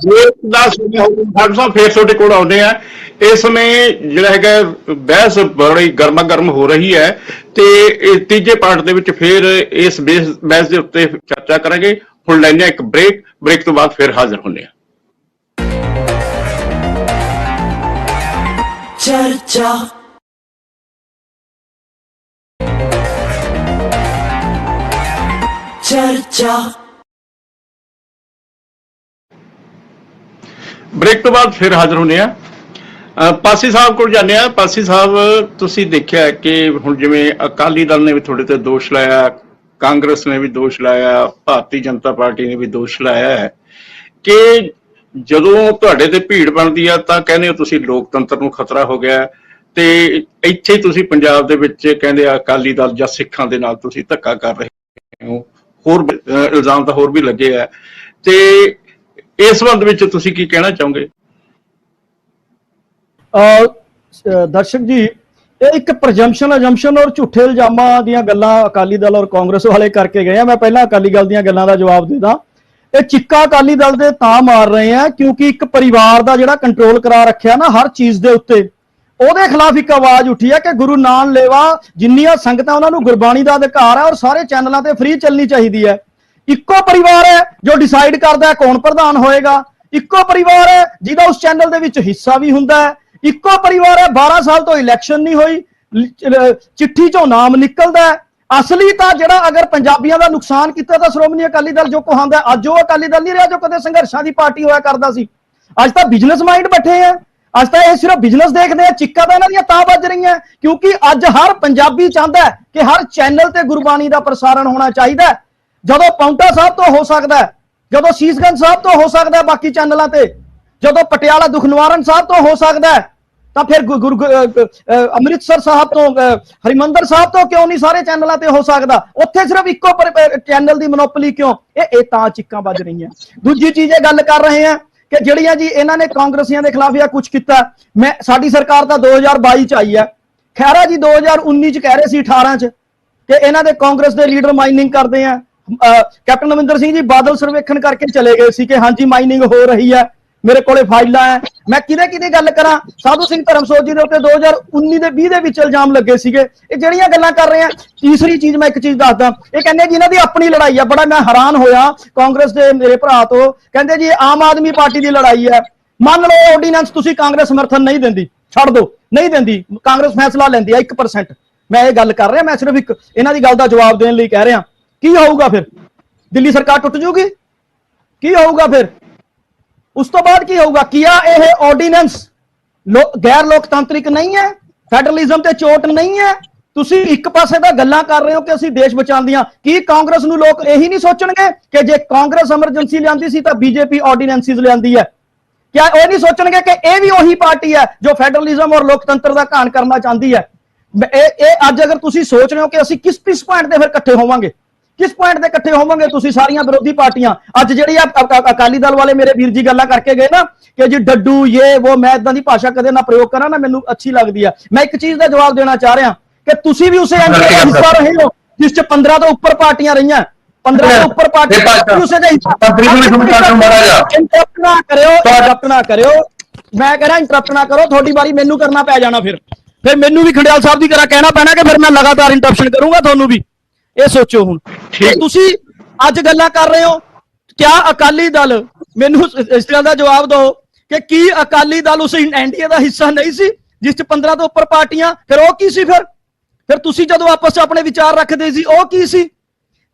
ਡਾਕਟਰ ਸਾਹਿਬ ਫੇਰ ਤੁਹਾਡੇ ਕੋਲ ਆਉਂਦੇ ਆ। ਇਸ ਸਮੇਂ ਜਿਹੜਾ ਹੈਗਾ ਬਹਿਸ ਬੜੀ ਗਰਮਾ ਗਰਮ ਹੋ ਰਹੀ ਹੈ ਤੇ ਤੀਜੇ ਪਾਰਟ ਦੇ ਵਿੱਚ ਫਿਰ ਇਸ ਬਹਿਸ ਦੇ ਉੱਤੇ ਚਰਚਾ ਕਰਾਂਗੇ। ਹੁਣ ਲੈਣੇ ਇੱਕ ਬ੍ਰੇਕ ਤੋਂ ਬਾਅਦ ਫਿਰ ਹਾਜ਼ਰ ਹੁੰਦੇ ਆ। ਚਰਚਾ ਚਰਚਾ ਬ੍ਰੇਕ ਤੋਂ ਬਾਅਦ ਫਿਰ ਹਾਜ਼ਰ ਹੁੰਦੇ ਆ। ਪਾਸੀ ਸਾਹਿਬ ਕੋਲ ਜਾਂਦੇ ਆ। ਪਾਸੀ ਸਾਹਿਬ, ਤੁਸੀਂ ਦੇਖਿਆ ਕਿ ਹੁਣ ਜਿਵੇਂ ਅਕਾਲੀ ਦਲ ਨੇ ਵੀ ਤੁਹਾਡੇ ਤੇ ਦੋਸ਼ ਲਾਇਆ, ਕਾਂਗਰਸ ਨੇ ਵੀ ਦੋਸ਼ ਲਾਇਆ, ਭਾਰਤੀ ਜਨਤਾ ਪਾਰਟੀ ਨੇ ਵੀ ਦੋਸ਼ ਲਾਇਆ ਹੈ ਕਿ ਜਦੋਂ ਤੁਹਾਡੇ ਤੇ ਭੀੜ ਬਣਦੀ ਆ ਤਾਂ ਕਹਿੰਦੇ ਹੋ ਤੁਸੀਂ ਲੋਕਤੰਤਰ ਨੂੰ ਖਤਰਾ ਹੋ ਗਿਆ, ਤੇ ਇੱਥੇ ਤੁਸੀਂ ਪੰਜਾਬ ਦੇ ਵਿੱਚ ਕਹਿੰਦੇ ਆ ਅਕਾਲੀ ਦਲ ਜਾਂ ਸਿੱਖਾਂ ਦੇ ਨਾਲ ਤੁਸੀਂ ਧੱਕਾ ਕਰ ਰਹੇ ਹੋ। ਹੋਰ ਇਲਜ਼ਾਮ ਤਾਂ ਹੋਰ ਵੀ ਲੱਗੇ ਆ, ਤੇ ਇਸ ਸੰਬੰਧ ਵਿੱਚ ਤੁਸੀਂ ਕੀ ਕਹਿਣਾ ਚਾਹੋਗੇ? ਦਰਸ਼ਕ ਜੀ, ਇਹ ਇੱਕ ਪ੍ਰਜੰਪਸ਼ਨ ਅਜੰਪਸ਼ਨ ਔਰ ਝੂਠੇ ਇਲਜ਼ਾਮਾਂ ਦੀਆਂ ਗੱਲਾਂ ਅਕਾਲੀ ਦਲ ਔਰ ਕਾਂਗਰਸ ਵਾਲੇ ਕਰਕੇ ਗਏ ਆ। ਮੈਂ ਪਹਿਲਾਂ ਅਕਾਲੀ ਦਲ ਦੀਆਂ ਗੱਲਾਂ ਦਾ ਜਵਾਬ ਦੇ ਦਾਂ। ਇਹ ਚਿੱਕਾ ਅਕਾਲੀ ਦਲ ਦੇ ਤਾਂ ਮਾਰ ਰਹੇ ਆ ਕਿਉਂਕਿ ਇੱਕ ਪਰਿਵਾਰ ਦਾ ਜਿਹੜਾ ਕੰਟਰੋਲ ਕਰਾ ਰੱਖਿਆ ਨਾ ਹਰ ਚੀਜ਼ ਦੇ ਉੱਤੇ, ਉਹਦੇ ਖਿਲਾਫ ਇੱਕ ਆਵਾਜ਼ ਉੱਠੀ ਹੈ ਕਿ ਗੁਰੂ ਨਾਨਕ ਲੇਵਾ ਜਿੰਨੀਆਂ ਸੰਗਤਾਂ ਉਹਨਾਂ ਨੂੰ ਗੁਰਬਾਣੀ ਦਾ ਅਧਿਕਾਰ ਹੈ ਔਰ ਸਾਰੇ ਚੈਨਲਾਂ ਤੇ ਫ੍ਰੀ ਚੱਲਣੀ ਚਾਹੀਦੀ ਹੈ। ਇੱਕੋ ਪਰਿਵਾਰ ਹੈ ਜੋ ਡਿਸਾਈਡ ਕਰਦਾ ਹੈ ਕੌਣ ਪ੍ਰਧਾਨ ਹੋਏਗਾ, ਇੱਕੋ ਪਰਿਵਾਰ ਹੈ ਜਿਹਦਾ ਉਸ ਚੈਨਲ ਦੇ ਵਿੱਚ ਹਿੱਸਾ ਵੀ ਹੁੰਦਾ ਹੈ, ਇੱਕੋ ਪਰਿਵਾਰ ਹੈ 12 ਸਾਲ ਤੋਂ ਇਲੈਕਸ਼ਨ ਨਹੀਂ ਹੋਈ, ਚਿੱਠੀ ਚੋਂ ਨਾਮ ਨਿਕਲਦਾ ਹੈ। ਅਸਲੀ ਤਾਂ ਜਿਹੜਾ ਅਗਰ ਪੰਜਾਬੀਆਂ ਦਾ ਨੁਕਸਾਨ ਕੀਤਾ ਤਾਂ ਸ਼੍ਰੋਮਣੀ ਅਕਾਲੀ ਦਲ ਜੋ ਕਹਾਂਦਾ, ਅੱਜ ਉਹ ਅਕਾਲੀ ਦਲ ਨਹੀਂ ਰਿਹਾ ਜੋ ਕਦੇ ਸੰਘਰਸ਼ਾਂ ਦੀ ਪਾਰਟੀ ਹੋਇਆ ਕਰਦਾ ਸੀ। ਅੱਜ ਤਾਂ ਬਿਜ਼ਨਸ ਮਾਈਂਡ ਬੈਠੇ ਆ, ਅੱਜ ਤਾਂ ਇਹ ਸਿਰਫ ਬਿਜ਼ਨਸ ਦੇਖਦੇ ਆ। ਚਿੱਕਾ ਤਾਂ ਇਹਨਾਂ ਦੀਆਂ ਤਾਂ ਵੱਜ ਰਹੀਆਂ ਕਿਉਂਕਿ ਅੱਜ ਹਰ ਪੰਜਾਬੀ ਚਾਹੁੰਦਾ ਕਿ ਹਰ ਚੈਨਲ ਤੇ ਗੁਰਬਾਣੀ ਦਾ ਪ੍ਰਸਾਰਣ ਹੋਣਾ ਚਾਹੀਦਾ। ਜਦੋਂ ਪਾਉਂਟਾ ਸਾਹਿਬ ਤੋਂ ਹੋ ਸਕਦਾ, ਜਦੋਂ ਸੀਸਗੰਜ ਸਾਹਿਬ ਤੋਂ ਹੋ ਸਕਦਾ ਬਾਕੀ ਚੈਨਲਾਂ ਤੇ, ਜਦੋਂ ਪਟਿਆਲਾ ਦੁੱਖ ਨਿਵਾਰਨ ਸਾਹਿਬ ਤੋਂ ਹੋ ਸਕਦਾ ਤਾਂ ਫਿਰ ਅੰਮ੍ਰਿਤਸਰ ਸਾਹਿਬ ਤੋਂ, ਹਰਿਮੰਦਰ ਸਾਹਿਬ ਤੋਂ ਕਿਉਂ ਨਹੀਂ ਸਾਰੇ ਚੈਨਲਾਂ ਤੇ ਹੋ ਸਕਦਾ? ਉੱਥੇ ਸਿਰਫ ਇੱਕੋ ਚੈਨਲ ਦੀ ਮੋਨੋਪੋਲੀ ਕਿਉਂ? ਇਹ ਤਾਂ ਚਿੱਕਾਂ ਵੱਜ ਰਹੀਆਂ। ਦੂਜੀ ਚੀਜ਼ ਇਹ ਗੱਲ ਕਰ ਰਹੇ ਆ ਕਿ ਜਿਹੜੀਆਂ ਜੀ ਇਹਨਾਂ ਨੇ ਕਾਂਗਰਸੀਆਂ ਦੇ ਖਿਲਾਫ ਇਹ ਕੁਝ ਕੀਤਾ। ਸਾਡੀ ਸਰਕਾਰ ਤਾਂ 2022 ਚ ਆਈ ਹੈ, ਖੈਰਾ ਜੀ 2019 ਚ ਕਹਿ ਰਹੇ ਸੀ 18 ਚ ਕਿ ਇਹਨਾਂ ਦੇ ਕਾਂਗਰਸ ਦੇ ਲੀਡਰ ਮਾਈਨਿੰਗ ਕਰਦੇ ਆ। ਕੈਪਟਨ ਅਮਰਿੰਦਰ ਸਿੰਘ ਜੀ ਬਾਦਲ ਸਰਵੇਖਣ ਕਰਕੇ ਚਲੇ ਗਏ ਸੀ ਕਿ ਹਾਂਜੀ ਮਾਈਨਿੰਗ ਹੋ ਰਹੀ ਹੈ, ਮੇਰੇ ਕੋਲੇ ਫਾਈਲਾਂ ਹੈ। ਮੈਂ ਕਿਹਦੀ ਗੱਲ ਕਰਾਂ? ਸਾਧੂ ਸਿੰਘ ਧਰਮਸੋਤ ਜੀ ਦੇ ਉੱਤੇ 2019 ਦੇ 20 ਦੇ ਵਿੱਚ ਇਲਜ਼ਾਮ ਲੱਗੇ ਸੀਗੇ। ਇਹ ਜਿਹੜੀਆਂ ਗੱਲਾਂ ਕਰ ਰਹੇ ਆ। ਤੀਸਰੀ ਚੀਜ਼ ਮੈਂ ਇੱਕ ਚੀਜ਼ ਦੱਸਦਾ, ਇਹ ਕਹਿੰਦੇ ਜੀ ਇਹਨਾਂ ਦੀ ਆਪਣੀ ਲੜਾਈ ਆ। ਬੜਾ ਮੈਂ ਹੈਰਾਨ ਹੋਇਆ ਕਾਂਗਰਸ ਦੇ ਮੇਰੇ ਭਰਾ ਤੋਂ, ਕਹਿੰਦੇ ਜੀ ਆਮ ਆਦਮੀ ਪਾਰਟੀ ਦੀ ਲੜਾਈ ਹੈ। ਮੰਨ ਲਓ ਆਰਡੀਨੈਂਸ ਤੁਸੀਂ ਕਾਂਗਰਸ ਸਮਰਥਨ ਨਹੀਂ ਦਿੰਦੀ, ਛੱਡ ਦਿਓ, ਨਹੀਂ ਦਿੰਦੀ, ਕਾਂਗਰਸ ਫੈਸਲਾ ਲੈਂਦੀ ਆ 1%। ਮੈਂ ਇਹ ਗੱਲ ਕਰ ਰਿਹਾ, ਮੈਂ ਸਿਰਫ ਇੱਕ ਇਹਨਾਂ ਦੀ ਗੱਲ ਦਾ ਜਵਾਬ ਦੇਣ ਲਈ ਕਹਿ ਰਿਹਾ। ਕੀ ਹੋਊਗਾ ਫਿਰ? ਦਿੱਲੀ ਸਰਕਾਰ ਟੁੱਟ ਜੂਗੀ? ਕੀ ਹੋਊਗਾ ਫਿਰ? ਉਸ ਤੋਂ ਬਾਅਦ ਕੀ ਹੋਊਗਾ? ਕੀ ਇਹ ਆਰਡੀਨੈਂਸ ਗੈਰ ਲੋਕਤਾਂਤਰਿਕ ਨਹੀਂ ਹੈ? ਫੈਡਰਲਿਜ਼ਮ ਤੇ ਚੋਟ ਨਹੀਂ ਹੈ? ਤੁਸੀਂ ਇੱਕ ਪਾਸੇ ਤਾਂ ਗੱਲਾਂ ਕਰ ਰਹੇ ਹੋ ਕਿ ਅਸੀਂ ਦੇਸ਼ ਬਚਾਉਣ ਦੀਆਂ, ਕੀ ਕਾਂਗਰਸ ਨੂੰ ਲੋਕ ਇਹੀ ਨਹੀਂ ਸੋਚਣਗੇ ਕਿ ਜੇ ਕਾਂਗਰਸ ਐਮਰਜੈਂਸੀ ਲਿਆਂਦੀ ਸੀ ਤਾਂ ਬੀਜੇਪੀ ਆਰਡੀਨੈਂਸਿਸ ਲਿਆਂਦੀ ਹੈ? क्या वो नहीं सोचेंगे कि ये भी वही पार्टी है जो फेडरलिज्म और लोकतंत्र का घाण करना चाहती है? अज अगर तुसी सोच रहे हो कि ਅਸੀਂ किस पॉइंट ते फिर इकट्ठे होवांगे, किस पॉइंट ते इकट्ठे होवांगे? तुसी सारियां विरोधी पार्टियां अज जिहड़ी अकाली दल वाले मेरे वीर जी गल्लां करके गए ना कि जी डड्डू ये वो, मैं इदां दी भाषा कदे ना प्रयोग करा ना, मैनू अच्छी लगदी है। मैं एक चीज का जवाब देना चाह रहा कि तुसी भी उसे हिस्सा रहे हो जिस च 15 तो ऊपर पार्टियां रही, 15 से ऊपर पार्टी इंटरप्ट ना करो। मैं कह रहा इंटरप्ट ना करो, थोड़ी बारी मैनू करना पै जाना, फिर मैनू भी खंडियाल साहब की तरह कहना पैना कि फिर मैं लगातार इंटरप्शन करूंगा थोनू भी। ये सोचो हुण तुसी अज गल्लां कर रहे हो, क्या अकाली दल, मैनू इस तरह का जवाब दो कि की अकाली दल उस एनडीए का हिस्सा नहीं सी जिस 15 तो ऊपर पार्टियां? फिर वो की सी? फिर तुसी जदों आपस अपने विचार रखते सी वो की सी?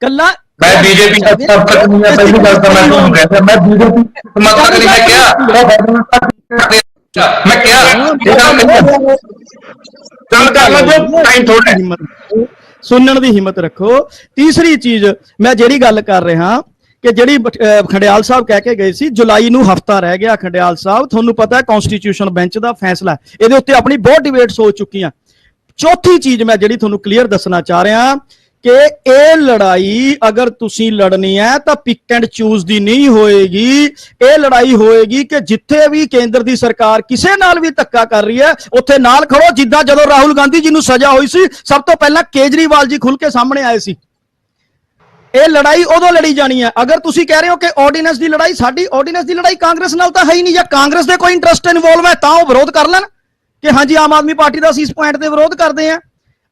गल्लां मैं बीजेपी का समर्थक नहीं है, पहली बात तो मैं ਤੁਹਾਨੂੰ ਕਹਿੰਦਾ मैं बीजेपी समर्थक नहीं, मैं क्या सुनने की हिम्मत रखो। तीसरी चीज मैं जिहड़ी गल कर रहा कि जिहड़ी खंडियाल साहब कह के गए सी जुलाई नूं हफ्ता रह गया, खंडियाल साहब तुहानूं पता है कॉन्स्टिट्यूशन बेंच का फैसला है, इहदे उत्ते अपनी बहुत डिबेट्स हो चुकी हैं। चौथी चीज मैं जिहड़ी तुहानूं क्लीयर दसना चाह रहा कि ये लड़ाई अगर तुसी लड़नी है तो पिक एंड चूज दी नहीं होएगी। ये लड़ाई होएगी कि जिथे भी केंद्र की सरकार किसी नाल भी धक्का कर रही है उत्थे नाल खड़ो। जिद्दां जदों राहुल गांधी जी नूं सजा हुई सी, सब तो पहला केजरीवाल जी खुल के सामने आए सी। ये लड़ाई उदों लड़ी जानी है। अगर तुसी कह रहे हो कि ऑर्डिनेंस की लड़ाई, साडी ऑर्डिनेंस की लड़ाई कांग्रेस नाल तां है ही नहीं, या कांग्रेस दे कोई इंटरस्ट इन्वॉल्व है तां वो विरोध कर लैण कि हाँ जी आम आदमी पार्टी का इस पॉइंट से विरोध करते हैं।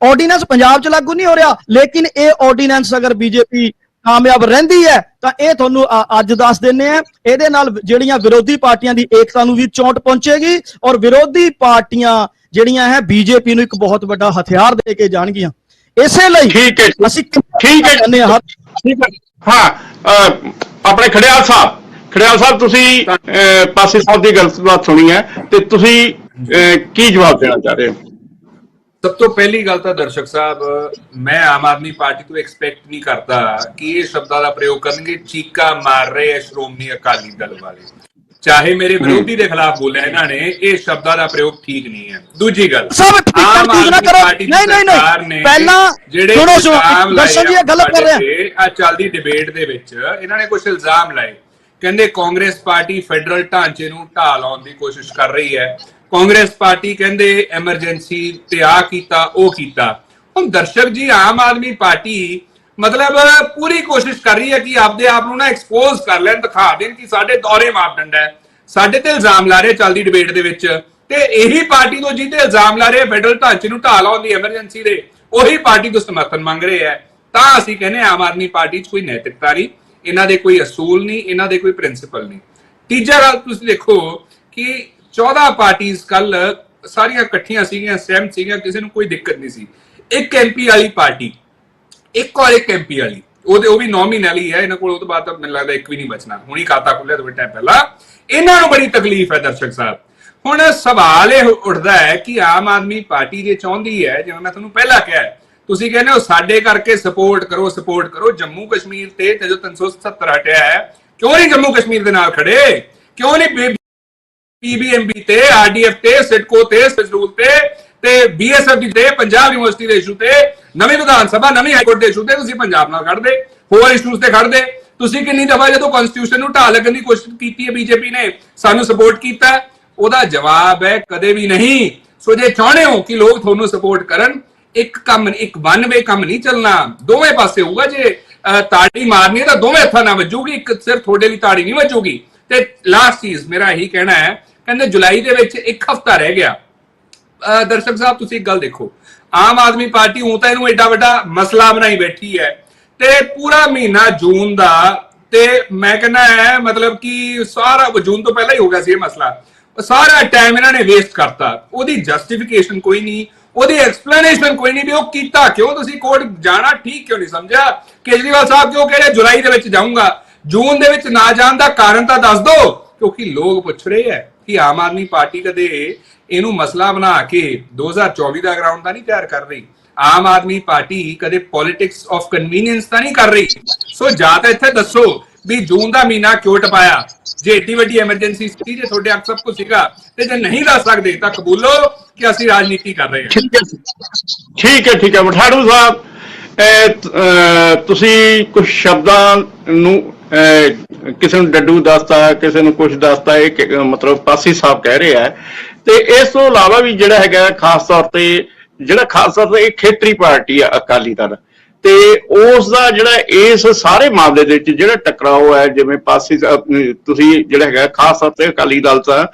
ऑर्डिनेंस पंजाब च लागू नहीं हो रहा, लेकिन ये ऑर्डिनेंस अगर बीजेपी कामयाब रहिंदी है तो यह तुहानूं अज दस दिंदे आ, इहदे नाल जिहड़ियां विरोधी पार्टियां दी एकता नूं भी चोट पहुंचेगी और विरोधी पार्टियां जिहड़ियां है बीजेपी नूं एक बहुत बड़ा हथियार दे के जाणगियां। इसे लई ठीक है, असीं ठीक है, ठीक है। हाँ, अपने खड़ियाल साहब तुसी पासी साहब की गलबात सुनी है ते तुसी की जवाब देना चाह रहे हो? सब तो पहली गल तो दर्शक साहब, मैं आम आदमी पार्टी तो एक्सपेक्ट नहीं करता कि ये शब्दां का प्रयोग करनगे। चीका मार रहे है श्रोमणी अकाली दल वाले, चाहे मेरे विरोधी के खिलाफ बोले इन्होंने, ये शब्दां का प्रयोग ठीक नहीं है। दूजी गल, आम आदमी पार्टी सरकार ने चलदी डिबेट दे विच इन्होंने कुछ इल्जाम लाए, कहंदे कांग्रेस पार्टी फैडरल ढांचे नूं ढा लाउण दी कोशिश कर रही है। कांग्रेस पार्टी कहंदे एमरजेंसी ते आ कीता ओ कीता। हुण दर्शक जी, आम आदमी पार्टी मतलब पूरी कोशिश कर रही है कि आपदे आप नूं ना एक्सपोज कर लैण, दिखा देण कि साडे दौरे मापदंड है, साडे ते इल्जाम ला रहे चलदी डिबेट दे विच, ते यही पार्टी तो जिहते इल्जाम ला रहे फैडरल ढांचे नूं ढा लाउण दी एमरजेंसी दे, ਉਹੀ पार्टी तो समर्थन मंग रहे हैं। तां असीं कहने आम आदमी पार्टी च कोई नैतिकता नहीं, इन्हां दे कोई असूल नहीं, इन्हां दे कोई प्रिंसिपल नहीं। तीजा गल तुसीं देखो कि 14 पार्टीज कल सारियां इकट्ठियां सीगियां, सहमत सीगियां, किसी नूं कोई दिक्कत नहीं सी। एक एमपी वाली पार्टी, एक और एक एमपी वाली, वो भी 9 महीने वाली है, इन्हां कोल उस तो बाद मैनूं लगदा एक भी नहीं बचना। हुणी खाता खुल्लिया थोड़े टाइम पहला, इन्हां नूं बड़ी तकलीफ है दर्शक साहब। हुण सवाल ये उठदा है कि आम आदमी पार्टी जे चाहुंदी है, जिवें मैं तुहानूं पहला कहा है, तुसीं कहंदे हो साडे करके सपोर्ट करो जम्मू कश्मीर ते जो 377 हटिया है, क्यों नहीं जम्मू कश्मीर दे नाल खड़े? क्यों नहीं पीबीएमबी ते, आरडीएफ ते, सिडको ते, सजरूल ते बीएसएफ ते, पंजाब यूनिवर्सिटी दे इशू ते, नवी विधान सभा नवी हाईकोर्ट दे इशू ते तुसीं पंजाब नाल खड़दे, होर इशूज ते खड़दे। तुसीं किन्नी दफा जदों कॉन्स्टिट्यूशन नूं ढाह लगन दी कोशिश कीती है बीजेपी ने, सानूं सपोर्ट कीता, ਉਹਦਾ जवाब है कदे भी नहीं। सो जे चाहते हो कि लोग ਤੁਹਾਨੂੰ सपोर्ट करन, एक काम, एक वन वे काम नहीं चलना, दोवें पासे होगा। जे ताड़ी मारनी है तो दोवें हत्थां नाल वजूगी, एक सिर्फ थोड़े ली ताड़ी नहीं वजूगी। ते लास्ट चीज मेरा यही कहना है, कहंदे जुलाई दे विच एक हफ्ता रह गया। दर्शक साहब तुसीं एक गल देखो, आम आदमी पार्टी हूं तां इहनूं एडा वड्डा मसला बनाई बैठी है, ते पूरा महीना जून दा ते मैं कहना है मतलब कि सारा जून तो पहला ही हो गया सी मसला, सारा टाइम इन्होंने वेस्ट करता। ओदी जस्टिफिकेशन कोई नहीं, ओदी एक्सप्लेनेशन कोई नहीं भी वो कीता क्यों, तुसीं कोर्ट जाना ठीक क्यों नहीं समझा? केजरीवाल साहब क्यों कह रहे जुलाई दे विच जाऊंगा, जून दे विच ना जाण दा कारण तां दस दो। क्योंकि लोग पुछ रहे हैं कि आम आदमी पार्टी कदे इहनूं मसला बना के 2024 दा ग्राउंड तां नहीं तैयार कर रही। ਆਮ ਆਦਮੀ ਪਾਰਟੀ ਕਦੇ ਪੋਲਿਟਿਕਸ ਆਫ ਕਨਵੀਨੀਅੰਸ ਤਾਂ ਨਹੀਂ ਕਰ ਰਹੀ। ਸੋ ਜਾਂ ਤਾਂ ਇੱਥੇ ਦੱਸੋ ਵੀ ਜੂਨ ਦਾ ਮਹੀਨਾ ਕਿਉਂ ਟਪਾਇਆ, ਜੇ ਏਡੀ ਵੱਡੀ ਐਮਰਜੈਂਸੀ ਸੀ, ਜੇ ਤੁਹਾਡੇ ਅੱਖ ਸਭ ਕੁਝ ਸੀਗਾ, ਤੇ ਜੇ ਨਹੀਂ ਦੱਸ ਸਕਦੇ ਤਾਂ ਕਬੂਲੋ ਕਿ ਅਸੀਂ ਰਾਜਨੀਤੀ ਕਰ ਰਹੇ ਹਾਂ। ਠੀਕ ਹੈ ਮਠਾੜੂ ਸਾਹਿਬ, ਤੁਸੀਂ ਕੁਝ ਸ਼ਬਦਾਂ ਨੂੰ ਕਿਸੇ ਨੂੰ ਡੱਡੂ ਦੱਸਤਾ, ਕਿਸੇ ਨੂੰ ਕੁਝ ਦੱਸਤਾ, ਇਹ ਮਤਲਬ ਪਾਸੀ ਸਾਹਿਬ ਕਹਿ ਰਹੇ ਆ। ਤੇ ਇਸ ਤੋਂ ਇਲਾਵਾ ਵੀ ਜਿਹੜਾ ਹੈਗਾ ਖਾਸ ਤੌਰ ਤੇ ਇਹ ਖੇਤਰੀ ਪਾਰਟੀ ਆ ਅਕਾਲੀ ਦਲ, ਤੇ ਉਸ ਦਾ ਜਿਹੜਾ ਇਸ ਸਾਰੇ ਮਾਮਲੇ ਦੇ ਵਿੱਚ ਜਿਹੜਾ ਟਕਰਾਓ ਹੈ, ਜਿਵੇਂ ਪਾਸੀ ਤੁਸੀਂ ਜਿਹੜਾ ਹੈਗਾ ਖਾਸ ਤੌਰ ਤੇ ਅਕਾਲੀ ਦਲ ਤਾਂ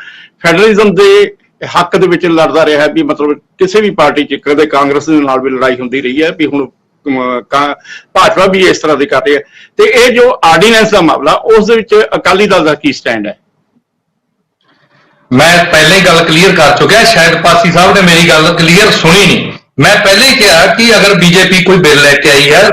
ਫੈਡਰਲਿਜ਼ਮ ਦੇ ਹੱਕ ਦੇ ਵਿੱਚ ਲੜਦਾ ਰਿਹਾ ਵੀ ਮਤਲਬ ਕਿਸੇ ਵੀ ਪਾਰਟੀ ਚ ਕਦੇ ਕਾਂਗਰਸ ਦੇ ਨਾਲ ਵੀ ਲੜਾਈ ਹੁੰਦੀ ਰਹੀ ਹੈ, ਵੀ ਹੁਣ ਭਾਜਪਾ ਵੀ ਇਸ ਤਰ੍ਹਾਂ ਦੀ ਕਰ ਰਹੀ ਹੈ। ਤੇ ਇਹ ਜੋ ਆਰਡੀਨੈਂਸ ਦਾ ਮਾਮਲਾ, ਉਸ ਦੇ ਵਿੱਚ ਅਕਾਲੀ ਦਲ ਦਾ ਕੀ ਸਟੈਂਡ ਹੈ? ਮੈਂ ਪਹਿਲੇ ਹੀ ਗੱਲ ਕਲੀਅਰ ਕਰ ਚੁੱਕਿਆ, ਸ਼ਾਇਦ ਪਾਸੀ ਸਾਹਿਬ ਨੇ ਮੇਰੀ ਗੱਲ ਕਲੀਅਰ ਸੁਣੀ ਨਹੀਂ। ਮੈਂ ਪਹਿਲੇ ਹੀ ਕਿਹਾ ਕਿ ਅਗਰ ਬੀਜੇਪੀ ਕੋਈ ਬਿੱਲ ਲੈ ਕੇ ਆਈ ਹੈ,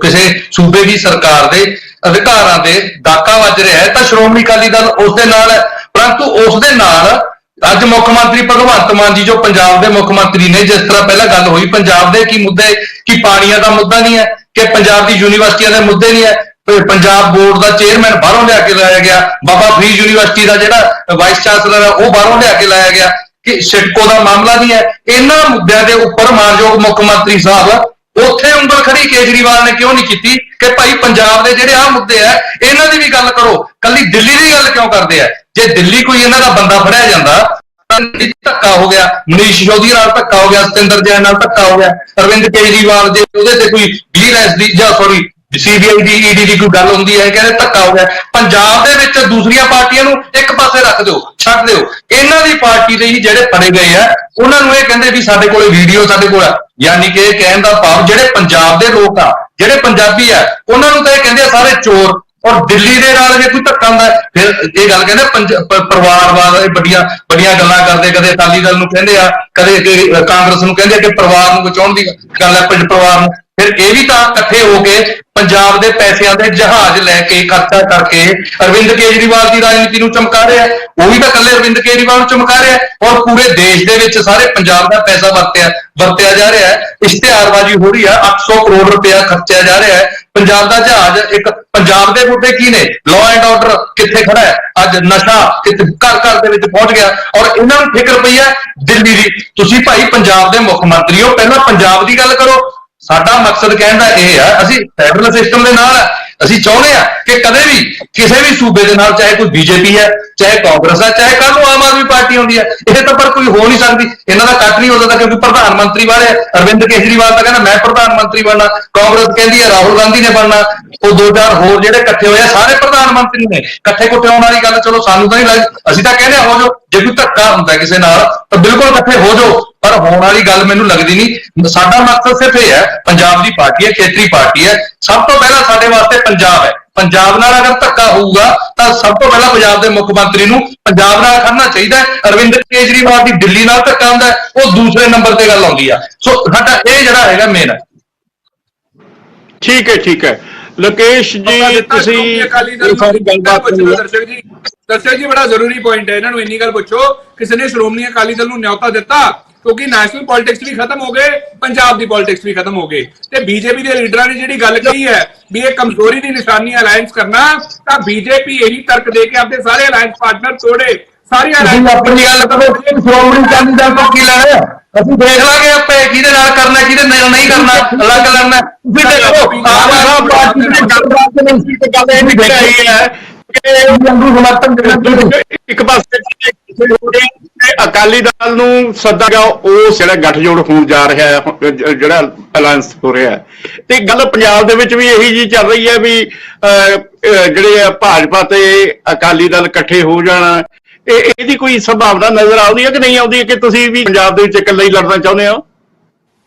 ਕਿਸੇ ਸੂਬੇ ਦੀ ਸਰਕਾਰ ਦੇ ਅਧਿਕਾਰਾਂ ਦੇ ਡਾਕਾ ਵੱਜ ਰਿਹਾ ਹੈ, ਤਾਂ ਸ਼੍ਰੋਮਣੀ ਅਕਾਲੀ ਦਲ ਉਸ ਦੇ ਨਾਲ ਹੈ। ਪਰੰਤੂ ਉਸ ਦੇ ਨਾਲ ਅੱਜ ਮੁੱਖ ਮੰਤਰੀ ਭਗਵੰਤ ਮਾਨ ਜੀ ਜੋ ਪੰਜਾਬ ਦੇ ਮੁੱਖ ਮੰਤਰੀ ਨੇ, ਜਿਸ ਤਰ੍ਹਾਂ ਪਹਿਲਾਂ ਗੱਲ ਹੋਈ ਪੰਜਾਬ ਦੇ ਕੀ ਮੁੱਦੇ, ਕੀ ਪਾਣੀਆਂ ਦਾ ਮੁੱਦਾ ਨਹੀਂ ਹੈ, ਕਿ ਪੰਜਾਬ ਦੀ ਯੂਨੀਵਰਸਿਟੀਆਂ ਦੇ ਮੁੱਦੇ ਨਹੀਂ ਹੈ, ਪੰਜਾਬ ਬੋਰਡ ਦਾ ਚੇਅਰਮੈਨ ਬਾਹਰੋਂ ਲਿਆ ਕੇ ਲਾਇਆ ਗਿਆ, ਬਾਬਾ ਫਰੀਦ ਯੂਨੀਵਰਸਿਟੀ ਦਾ ਜਿਹੜਾ ਵਾਈਸ ਚਾਂਸਲਰ ਹੈ ਉਹ ਬਾਹਰੋਂ ਲਿਆ ਕੇ ਲਾਇਆ ਗਿਆ, ਕਿ ਸਿਡਕੋ ਦਾ ਮਾਮਲਾ ਨਹੀਂ ਹੈ। ਇਹਨਾਂ ਮੁੱਦਿਆਂ ਦੇ ਉੱਪਰ ਮਾਨਯੋਗ ਮੁੱਖ ਮੰਤਰੀ ਸਾਹਿਬ ਉੱਥੇ ਉਂਗਲ ਖੜੀ ਕੇਜਰੀਵਾਲ ਨੇ ਕਿਉਂ ਨਹੀਂ ਕੀਤੀ ਕਿ ਭਾਈ ਪੰਜਾਬ ਦੇ ਜਿਹੜੇ ਆਹ ਮੁੱਦੇ ਆ ਇਹਨਾਂ ਦੀ ਵੀ ਗੱਲ ਕਰੋ, ਕੱਲੀ ਦਿੱਲੀ ਦੀ ਗੱਲ ਕਿਉਂ ਕਰਦੇ ਆ? ਜੇ ਦਿੱਲੀ ਕੋਈ ਇਹਨਾਂ ਦਾ ਬੰਦਾ ਫੜਿਆ ਜਾਂਦਾ, ਧੱਕਾ ਹੋ ਗਿਆ, ਮਨੀਸ਼ ਸਿਸੋਦੀਆ ਨਾਲ ਧੱਕਾ ਹੋ ਗਿਆ, ਸਤਿੰਦਰ ਜੈਨ ਨਾਲ ਧੱਕਾ ਹੋ ਗਿਆ, ਅਰਵਿੰਦ ਕੇਜਰੀਵਾਲ ਜੇ ਉਹਦੇ ਤੇ ਕੋਈ ਵਿਜੀਲੈਂਸ ਦੀ ਜਾਂ ਸੌਰੀ CBI ਦੀ ED ਦੀ ਕੋਈ ਗੱਲ ਹੁੰਦੀ ਹੈ, ਕਹਿੰਦੇ ਧੱਕਾ ਹੋ ਗਿਆ। ਪੰਜਾਬ ਦੇ ਵਿੱਚ ਦੂਸਰੀਆਂ ਪਾਰਟੀਆਂ ਨੂੰ ਇੱਕ ਪਾਸੇ ਰੱਖ ਦਿਓ, ਛੱਡ ਦਿਓ, ਇਹਨਾਂ ਦੀ ਪਾਰਟੀ ਦੇ ਹੀ ਜਿਹੜੇ ਫੜੇ ਗਏ ਆ ਉਹਨਾਂ ਨੂੰ ਇਹ ਕਹਿੰਦੇ ਵੀ ਸਾਡੇ ਕੋਲੇ ਵੀਡੀਓ ਸਾਡੇ ਕੋਲ ਆ। ਯਾਨੀ ਕਿ ਇਹ ਕਹਿਣ ਦਾ ਭਾਵ ਜਿਹੜੇ ਪੰਜਾਬ ਦੇ ਲੋਕ ਆ, ਜਿਹੜੇ ਪੰਜਾਬੀ ਆ, ਉਹਨਾਂ ਨੂੰ ਤਾਂ ਇਹ ਕਹਿੰਦੇ ਆ ਸਾਰੇ ਚੋਰ। ਔਰ ਦਿੱਲੀ ਦੇ ਨਾਲ ਜੇ ਕੋਈ ਧੱਕਾ ਹੁੰਦਾ ਫਿਰ ਇਹ ਗੱਲ ਕਹਿੰਦੇ ਪਰਿਵਾਰਵਾਦ, ਇਹ ਵੱਡੀਆਂ ਗੱਲਾਂ ਕਰਦੇ, ਕਦੇ ਅਕਾਲੀ ਦਲ ਨੂੰ ਕਹਿੰਦੇ ਆ, ਕਦੇ ਕਾਂਗਰਸ ਨੂੰ ਕਹਿੰਦੇ ਆ ਕਿ ਪਰਿਵਾਰ ਨੂੰ ਬਚਾਉਣ ਦੀ ਗੱਲ ਹੈ, ਪਰਿਵਾਰ ਨੂੰ। ਫਿਰ ਇਹ ਵੀ ਤਾਂ ਇਕੱਠੇ ਹੋ ਕੇ ਪੰਜਾਬ ਦੇ ਪੈਸਿਆਂ ਦੇ ਜਹਾਜ਼ ਲੈ ਕੇ ਖਰਚਾ ਕਰਕੇ ਅਰਵਿੰਦ ਕੇਜਰੀਵਾਲ ਦੀ ਰਾਜਨੀਤੀ ਨੂੰ ਚਮਕਾ ਰਿਹਾ। ਉਹ ਵੀ ਤਾਂ ਇਕੱਲੇ ਅਰਵਿੰਦ ਕੇਜਰੀਵਾਲ ਨੂੰ ਚਮਕਾ ਰਿਹਾ, ਔਰ ਪੂਰੇ ਦੇਸ਼ ਦੇ ਵਿੱਚ ਸਾਰੇ ਪੰਜਾਬ ਦਾ ਪੈਸਾ ਵਰਤਿਆ ਜਾ ਰਿਹਾ ਹੈ। ਇਸ਼ਤਿਹਾਰਬਾਜ਼ੀ ਹੋ ਰਹੀ ਹੈ, 800 ਕਰੋੜ ਰੁਪਇਆ ਖਰਚਿਆ ਜਾ ਰਿਹਾ ਹੈ। ਪੰਜਾਬ ਦਾ ਜਹਾਜ਼, ਇੱਕ ਪੰਜਾਬ ਦੇ ਮੁੱਦੇ ਕੀ ਨੇ? ਲਾਅ ਐਂਡ ਆਰਡਰ ਕਿੱਥੇ ਖੜਾ ਹੈ? ਅੱਜ ਨਸ਼ਾ ਕਿਤੇ ਘਰ ਦੇ ਵਿੱਚ ਪਹੁੰਚ ਗਿਆ, ਔਰ ਇਹਨਾਂ ਨੂੰ ਫਿਕਰ ਪਈ ਹੈ ਦਿੱਲੀ ਦੀ। ਤੁਸੀਂ ਭਾਈ ਪੰਜਾਬ ਦੇ ਮੁੱਖ ਮੰਤਰੀ ਹੋ, ਪਹਿਲਾਂ ਪੰਜਾਬ ਦੀ ਗੱਲ ਕਰੋ। ਸਾਡਾ ਮਕਸਦ ਕਹਿਣ ਦਾ ਇਹ ਆ, ਅਸੀਂ ਫੈਡਰਲ ਸਿਸਟਮ ਦੇ ਨਾਲ ਆ। ਅਸੀਂ ਚਾਹੁੰਦੇ ਆ ਕਿ ਕਦੇ ਵੀ ਕਿਸੇ ਵੀ ਸੂਬੇ ਦੇ ਨਾਲ, ਚਾਹੇ ਕੋਈ ਬੀਜੇਪੀ ਹੈ, ਚਾਹੇ ਕਾਂਗਰਸ ਹੈ, ਚਾਹੇ ਕੱਲ ਨੂੰ ਆਮ ਆਦਮੀ ਪਾਰਟੀ ਹੁੰਦੀ ਹੈ, ਇਹ ਤਾਂ ਪਰ ਕੋਈ ਹੋ ਨਹੀਂ ਸਕਦੀ। ਇਹਨਾਂ ਦਾ ਕੱਟ ਨਹੀਂ ਹੋ ਸਕਦਾ ਕਿਉਂਕਿ ਪ੍ਰਧਾਨ ਮੰਤਰੀ ਵਾਲੇ ਅਰਵਿੰਦ ਕੇਜਰੀਵਾਲ ਤਾਂ ਕਹਿੰਦਾ ਮੈਂ ਪ੍ਰਧਾਨ ਮੰਤਰੀ ਬਣਨਾ, ਕਾਂਗਰਸ ਕਹਿੰਦੀ ਹੈ ਰਾਹੁਲ ਗਾਂਧੀ ਨੇ ਬਣਨਾ, ਉਹ 2-4 ਹੋਰ ਜਿਹੜੇ ਇਕੱਠੇ ਹੋਏ ਆ ਸਾਰੇ ਪ੍ਰਧਾਨ ਮੰਤਰੀ ਨੇ। ਇਕੱਠੇ ਕੁੱਟੇ ਹੋਣ ਵਾਲੀ ਗੱਲ ਚਲੋ ਸਾਨੂੰ ਤਾਂ ਨਹੀਂ ਲੱਗਦੀ, ਅਸੀਂ ਤਾਂ ਕਹਿੰਦੇ ਹੋ ਜਾਓ। ਜੇ ਕੋਈ ਧੱਕਾ ਹੁੰਦਾ ਕਿਸੇ ਨਾਲ ਤਾਂ ਬਿਲਕੁਲ ਇਕੱਠੇ ਹੋ ਜਾਓ, ਪਰ ਹੋਣ ਵਾਲੀ ਗੱਲ ਮੈਨੂੰ ਲੱਗਦੀ ਨਹੀਂ। ਸਾਡਾ ਮਕਸਦ ਸਿਰਫ ਇਹ ਹੈ, ਪੰਜਾਬ ਦੀ ਪਾਰਟੀ ਹੈ, ਖੇਤਰੀ ਪਾਰਟੀ ਹੈ, ਸਭ ਤੋਂ ਪਹਿਲਾਂ ਸਾਡੇ ਵਾਸਤੇ ਪੰਜਾਬ ਹੈ। ਪੰਜਾਬ ਨਾਲ ਅਗਰ ਧੱਕਾ ਹੋਊਗਾ ਤਾਂ ਸਭ ਤੋਂ ਪਹਿਲਾਂ ਪੰਜਾਬ ਦੇ ਮੁੱਖ ਮੰਤਰੀ ਨੂੰ ਪੰਜਾਬ ਨਾਲ ਖੜਨਾ ਚਾਹੀਦਾ ਹੈ। ਅਰਵਿੰਦ ਕੇਜਰੀਵਾਲ ਦੀ ਦਿੱਲੀ ਨਾਲ ਧੱਕਾ ਹੁੰਦਾ ਹੈ, ਉਹ ਦੂਸਰੇ ਨੰਬਰ ਤੇ ਗੱਲ ਆਉਂਦੀ ਆ। ਸੋ ਸਾਡਾ ਇਹ ਜਿਹੜਾ ਹੈਗਾ ਮੇਨ ਹੈ। ਠੀਕ ਹੈ ਲੋਕੇਸ਼ ਜੀ, ਤੁਸੀਂ ਸਾਰੀ ਗੱਲਬਾਤ ਦਰਸ਼ਕ ਜੀ ਬੜਾ ਜ਼ਰੂਰੀ ਪੁਆਇੰਟ ਹੈ, ਇਹਨਾਂ ਨੂੰ ਇੰਨੀ ਗੱਲ ਪੁੱਛੋ, ਕਿਸੇ ਨੇ ਸ਼੍ਰੋਮਣੀ ਅਕਾਲੀ ਦਲ ਨੂੰ ਨਿਯੋਤਾ ਦਿੱਤਾ? ਕਿਉਂਕਿ ਨੈਸ਼ਨਲ ਪੋਲਿਟਿਕਸ ਵੀ ਖਤਮ ਹੋ ਗਏ, ਪੰਜਾਬ ਦੀ ਪੋਲਿਟਿਕਸ ਵੀ ਖਤਮ ਹੋ ਗਏ, ਤੇ ਬੀਜੇਪੀ ਦੇ ਲੀਡਰਾਂ ਨੇ ਜਿਹੜੀ ਗੱਲ ਕਹੀ ਹੈ ਵੀ ਇਹ ਕਮਜ਼ੋਰੀ ਦੀ ਨਿਸ਼ਾਨੀ ਅਲਾਇੰਸ ਕਰਨਾ, ਤਾਂ ਬੀਜੇਪੀ ਇਹੀ ਤਰਕ ਦੇ ਕੇ ਆਪਣੇ ਸਾਰੇ ਅਲਾਇੰਸ ਪਾਰਟਨਰ ਤੋੜੇ। ਸਾਰੀਆਂ ਆਪਣੀ ਗੱਲ ਕਰੋ, ਸ਼੍ਰੋਮਣੀ ਅਕਾਲੀ ਦਲ ਤੋਂ ਕੀ ਲੈਣਾ? ਅਸੀਂ ਦੇਖ ਲਾਂਗੇ ਆਪੇ ਕਿਹਦੇ ਨਾਲ ਕਰਨਾ, ਕਿਹਦੇ ਨਾਲ ਨਹੀਂ ਕਰਨਾ, ਅਲੱਗ ਲੜਨਾ। ਤੁਸੀਂ ਦੇਖੋ ਆਮ ਆਦਮੀ ਪਾਰਟੀ ਦੀ ਗੱਲ ਇਹ ਵੀ ਕਹੀ ਹੈ ਇੱਕ ਪਾਸੇ ਅਕਾਲੀ ਦਲ ਨੂੰ ਸੱਦਾ ਗਿਆ, ਉਹ ਜਿਹੜਾ ਗੱਠਜੋੜ ਹੋਣ ਜਾ ਰਿਹਾ ਹੈ, ਜਿਹੜਾ ਅਲਾਇੰਸ ਹੋ ਰਿਹਾ ਹੈ, ਤੇ ਗੱਲ ਪੰਜਾਬ ਦੇ ਵਿੱਚ ਵੀ ਇਹੀ ਜੀ ਚੱਲ ਰਹੀ ਹੈ ਵੀ ਜਿਹੜੇ ਆ ਭਾਜਪਾ ਤੇ ਅਕਾਲੀ ਦਲ ਇਕੱਠੇ ਹੋ ਜਾਣਾ, ਇਹਦੀ ਕੋਈ ਸੰਭਾਵਨਾ ਨਜ਼ਰ ਆਉਂਦੀ ਹੈ ਕਿ ਨਹੀਂ ਆਉਂਦੀ, ਕਿ ਤੁਸੀਂ ਵੀ ਪੰਜਾਬ ਦੇ ਵਿੱਚ ਇਕੱਲੇ ਹੀ ਲੜਨਾ ਚਾਹੁੰਦੇ ਹੋ?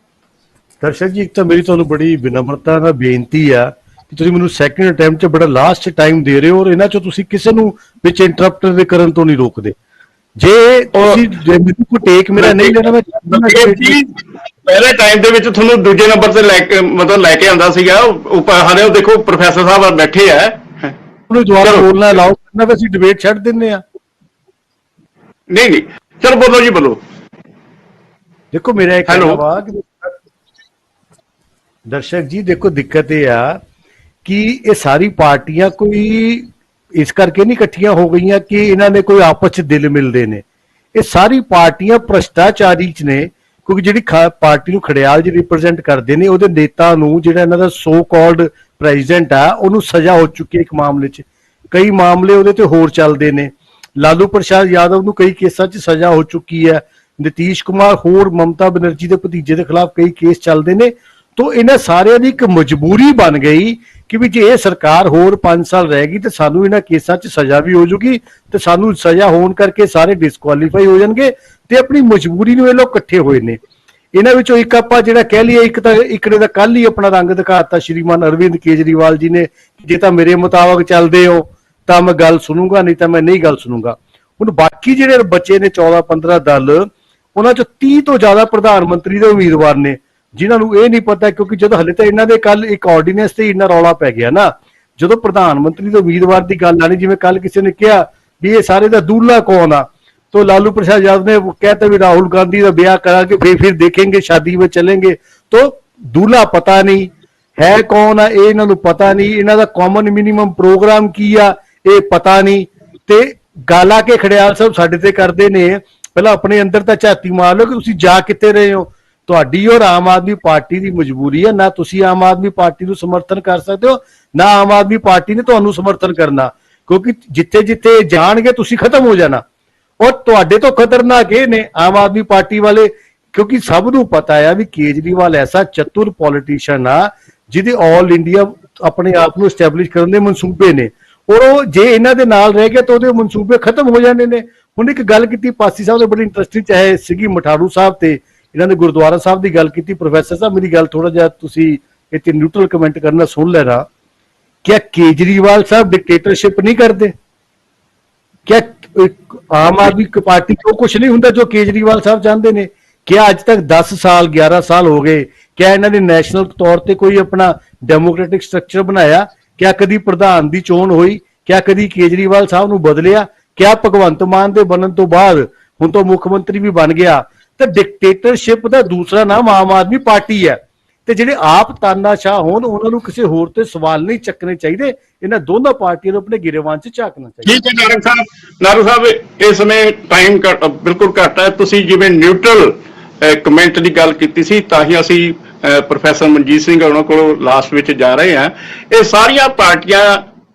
ਦਰਸ਼ਕ ਜੀ, ਇੱਕ ਤਾਂ ਮੇਰੀ ਤੁਹਾਨੂੰ ਬੜੀ ਵਿਨਮਰਤਾ ਨਾਲ ਬੇਨਤੀ ਆ ਕਿ ਤੁਸੀਂ ਮੈਨੂੰ ਸੈਕਿੰਡ ਅਟੈਂਪਟ 'ਚ ਬੜਾ ਲਾਸਟ ਟਾਈਮ ਦੇ ਰਹੇ ਹੋ, ਔਰ ਇਹਨਾਂ 'ਚੋਂ ਤੁਸੀਂ ਕਿਸੇ ਨੂੰ ਵਿੱਚ ਇੰਟਰਪਟ ਕਰਨ ਤੋਂ ਨਹੀਂ ਰੋਕਦੇ। ਜੇ ਤੁਸੀਂ ਮੈਨੂੰ ਕੋਈ ਟੇਕ ਮੇਰਾ ਨਹੀਂ ਲੈਣਾ, ਮੈਂ ਪਹਿਲੇ ਟਾਈਮ ਦੇ ਵਿੱਚ ਤੁਹਾਨੂੰ ਦੂਜੇ ਨੰਬਰ ਤੇ ਲੈ ਕੇ ਆਉਂਦਾ ਸੀਗਾ। ਹਾਲੇ ਉਹ ਦੇਖੋ ਪ੍ਰੋਫੈਸਰ ਸਾਹਿਬ ਬੈਠੇ ਆ, ਉਹਨੂੰ ਦੁਬਾਰਾ ਬੋਲਣਾ ਅਲਾਉ ਕਰਨਾ, ਫਿਰ ਅਸੀਂ ਡਿਬੇਟ ਛੱਡ ਦਿੰਦੇ ਆ। ਨਹੀਂ ਚਲੋ ਬੋਲੋ ਜੀ, ਬੋਲੋ। ਦੇਖੋ ਮੇਰਾ ਇੱਕ ਦਰਸ਼ਕ ਜੀ ਦੇਖੋ ਦਿੱਕਤ ਇਹ ਆ ਕਿ ਇਹ ਸਾਰੀ ਪਾਰਟੀਆਂ ਕੋਈ ਇਸ ਕਰਕੇ ਨਹੀਂ ਇਕੱਠੀਆਂ ਹੋ ਗਈਆਂ ਕਿ ਇਹਨਾਂ ਨੇ ਕੋਈ ਆਪਸ ਚ ਦਿਲ ਮਿਲਦੇ ਨੇ। ਇਹ ਸਾਰੀ ਪਾਰਟੀਆਂ ਭ੍ਰਸ਼ਟਾਚਾਰੀ ਚ ਨੇ, ਕਿਉਂਕਿ ਜਿਹੜੀ ਪਾਰਟੀ ਨੂੰ ਖੜਿਆਲ ਜੀ ਰਿਪਰੈਜ਼ੈਂਟ ਕਰਦੇ ਨੇ ਉਹਦੇ ਨੇਤਾ ਨੂੰ, ਜਿਹੜਾ ਇਹਨਾਂ ਦਾ ਸੋ ਕਾਲਡ ਪ੍ਰੈਜ਼ੀਡੈਂਟ ਆ, ਉਹਨੂੰ ਸਜ਼ਾ ਹੋ ਚੁੱਕੀ ਹੈ ਇੱਕ ਮਾਮਲੇ 'ਚ, ਕਈ ਮਾਮਲੇ ਉਹਦੇ ਤੇ ਹੋਰ ਚੱਲਦੇ ਨੇ। ਲਾਲੂ ਪ੍ਰਸਾਦ ਯਾਦਵ ਨੂੰ ਕਈ ਕੇਸਾਂ 'ਚ ਸਜ਼ਾ ਹੋ ਚੁੱਕੀ ਹੈ, ਨਿਤੀਸ਼ ਕੁਮਾਰ ਹੋਰ ਮਮਤਾ ਬਨਰਜੀ ਦੇ ਭਤੀਜੇ ਦੇ ਖਿਲਾਫ ਕਈ ਕੇਸ ਚੱਲਦੇ ਨੇ। ਤੋਂ ਇਹਨਾਂ ਸਾਰਿਆਂ ਦੀ ਇੱਕ ਮਜਬੂਰੀ ਬਣ ਗਈ ਕਿ ਵੀ ਜੇ ਇਹ ਸਰਕਾਰ ਹੋਰ 5 ਸਾਲ ਰਹੇਗੀ ਤੇ ਸਾਨੂੰ ਇਹਨਾਂ ਕੇਸਾਂ 'ਚ ਸਜ਼ਾ ਵੀ ਹੋ ਜੂਗੀ ਤੇ ਸਾਨੂੰ ਸਜ਼ਾ ਹੋਣ ਕਰਕੇ ਸਾਰੇ ਡਿਸਕੁਆਲੀਫਾਈ ਹੋ ਜਾਣਗੇ, ਤੇ ਆਪਣੀ ਮਜਬੂਰੀ ਨੂੰ ਇਹ ਲੋਕ ਇਕੱਠੇ ਹੋਏ ਨੇ। ਇਹਨਾਂ ਵਿੱਚੋਂ ਇੱਕ ਆਪਾਂ ਜਿਹੜਾ ਕਹਿ ਲਈਏ, ਇੱਕ ਨੇ ਤਾਂ ਕੱਲ ਹੀ ਆਪਣਾ ਰੰਗ ਦਿਖਾਤਾ ਸ਼੍ਰੀਮਾਨ ਅਰਵਿੰਦ ਕੇਜਰੀਵਾਲ ਜੀ ਨੇ, ਜੇ ਤਾਂ ਮੇਰੇ ਮੁਤਾਬਕ ਚੱਲਦੇ ਹੋ ਤਾਂ ਮੈਂ ਗੱਲ ਸੁਣੂਗਾ, ਨਹੀਂ ਤਾਂ ਮੈਂ ਨਹੀਂ ਗੱਲ ਸੁਣੂਗਾ। ਹੁਣ ਬਾਕੀ ਜਿਹੜੇ ਬੱਚੇ ਨੇ 14-15 ਦਲ, ਉਹਨਾਂ 'ਚੋਂ 30 ਤੋਂ ਜ਼ਿਆਦਾ ਪ੍ਰਧਾਨ ਮੰਤਰੀ ਦੇ ਉਮੀਦਵਾਰ ਨੇ, ਜਿਨ੍ਹਾਂ ਨੂੰ ਇਹ ਨਹੀਂ ਪਤਾ, ਕਿਉਂਕਿ ਜਦੋਂ ਹਲੇ ਤਾਂ ਇਹਨਾਂ ਦੇ ਕੱਲ ਇੱਕ ਆਰਡੀਨੈਂਸ ਤੇ ਇੰਨਾ ਰੌਲਾ ਪੈ ਗਿਆ ਨਾ, ਜਦੋਂ ਪ੍ਰਧਾਨ ਮੰਤਰੀ ਦੇ ਉਮੀਦਵਾਰ ਦੀ ਗੱਲ ਆਣੀ, ਜਿਵੇਂ ਕੱਲ ਕਿਸੇ ਨੇ ਕਿਹਾ ਵੀ ਇਹ ਸਾਰੇ ਦਾ ਦੂल्हा कौन आ, तो लालू प्रसाद यादव ने कहते भी राहुल गांधी का ब्याह करा के फिर देखेंगे, शादी में चलेंगे। तो दूल्हा पता नहीं है कौन है, ये इन्होंने पता नहीं, इन्हों का कॉमन मिनिमम प्रोग्राम की आ ये पता नहीं, ते गाला के खड़ियाल सब साडे ते करते ने। पहला अपने अंदर तो झाती मार लो कि तुसीं जा कित्थे रहे हो। ਤੁਹਾਡੀ ਔਰ ਆਮ ਆਦਮੀ ਪਾਰਟੀ ਦੀ ਮਜਬੂਰੀ ਹੈ, ਨਾ ਤੁਸੀਂ ਆਮ ਆਦਮੀ ਪਾਰਟੀ ਨੂੰ ਸਮਰਥਨ ਕਰ ਸਕਦੇ ਹੋ, ਨਾ ਆਮ ਆਦਮੀ ਪਾਰਟੀ ਨੇ ਤੁਹਾਨੂੰ ਸਮਰਥਨ ਕਰਨਾ, ਕਿਉਂਕਿ ਜਿੱਥੇ ਜਿੱਥੇ ਜਾਣਗੇ ਤੁਸੀਂ ਖਤਮ ਹੋ ਜਾਣਾ। ਔਰ ਤੁਹਾਡੇ ਤੋਂ ਖਤਰਨਾਕ ਇਹ ਨੇ ਆਮ ਆਦਮੀ ਪਾਰਟੀ ਵਾਲੇ, ਕਿਉਂਕਿ ਸਭ ਨੂੰ ਪਤਾ ਆ ਵੀ ਕੇਜਰੀਵਾਲ ਐਸਾ ਚਤੁਰ ਪੋਲੀਟੀਸ਼ੀਅਨ ਆ ਜਿਹਦੇ ਆਲ ਇੰਡੀਆ ਆਪਣੇ ਆਪ ਨੂੰ ਐਸਟੈਬਲਿਸ਼ ਕਰਨ ਦੇ ਮਨਸੂਬੇ ਨੇ, ਔਰ ਉਹ ਜੇ ਇਹਨਾਂ ਦੇ ਨਾਲ ਰਹਿ ਗਏ ਤਾਂ ਉਹਦੇ ਮਨਸੂਬੇ ਖਤਮ ਹੋ ਜਾਣੇ ਨੇ। ਹੁਣ ਇੱਕ ਗੱਲ ਕੀਤੀ ਪਾਸੀ ਸਾਹਿਬ ਨੇ ਬੜੀ ਇੰਟਰਸਟਿੰਗ, ਚਾਹੇ ਸੀਗੀ ਮਠਾਰੂ ਸਾਹਿਬ ਤੇ ਇਹਨਾਂ ਨੇ ਗੁਰਦੁਆਰਾ ਸਾਹਿਬ ਦੀ ਗੱਲ ਕੀਤੀ। ਪ੍ਰੋਫੈਸਰ ਸਾਹਿਬ ਮੇਰੀ ਗੱਲ ਥੋੜਾ ਜਿਹਾ ਤੁਸੀਂ ਇੱਥੇ ਨਿਊਟਰਲ ਕਮੈਂਟ ਕਰਨਾ ਸੁਣ ਲੈਣਾ। क्या केजरीवाल साहब डिक्टेटरशिप नहीं करते? क्या आम आदमी पार्टी को कुछ नहीं होता जो केजरीवाल साहब चाहते ने? क्या अज तक 10 साल 11 साल हो गए, क्या इन्होंने नैशनल तौर पर कोई अपना डेमोक्रेटिक स्ट्रक्चर बनाया? क्या कभी प्रधान की चोण हुई? क्या कभी केजरीवाल साहब को बदलिया? क्या भगवंत मान के बनने तो बाद हुण तो मुख्यमंत्री भी बन गया? तो डिक्टेटरशिप का दूसरा नाम आम आदमी पार्टी है। ਤੇ ਜਿਹੜੇ ਆਪ ਤਾਨਾਸ਼ਾਹ ਹੋਣ ਉਹਨਾਂ ਨੂੰ ਕਿਸੇ ਹੋਰ ਤੇ ਸਵਾਲ ਨਹੀਂ ਚੱਕਣੇ ਚਾਹੀਦੇ, ਇਹਨਾਂ ਦੋਨਾਂ ਪਾਰਟੀਆਂ ਨੂੰ ਆਪਣੇ ਗਿਰਵਾਨ 'ਚ ਝਾਕਣਾ ਚਾਹੀਦਾ। ਠੀਕ ਹੈ ਨਾਰੂ ਸਾਹਿਬ ਇਸ ਸਮੇਂ ਟਾਈਮ ਬਿਲਕੁਲ ਘੱਟ ਹੈ। ਤੁਸੀਂ ਜਿਵੇਂ ਨਿਊਟਰਲ ਕਮੈਂਟ ਦੀ ਗੱਲ ਕੀਤੀ ਸੀ, ਤਾਂ ਹੀ ਅਸੀਂ ਪ੍ਰੋਫੈਸਰ ਮਨਜੀਤ ਸਿੰਘ ਉਹਨਾਂ ਕੋਲ ਲਾਸਟ ਵਿੱਚ ਜਾ ਰਹੇ ਹਾਂ। ਇਹ ਸਾਰੀਆਂ ਪਾਰਟੀਆਂ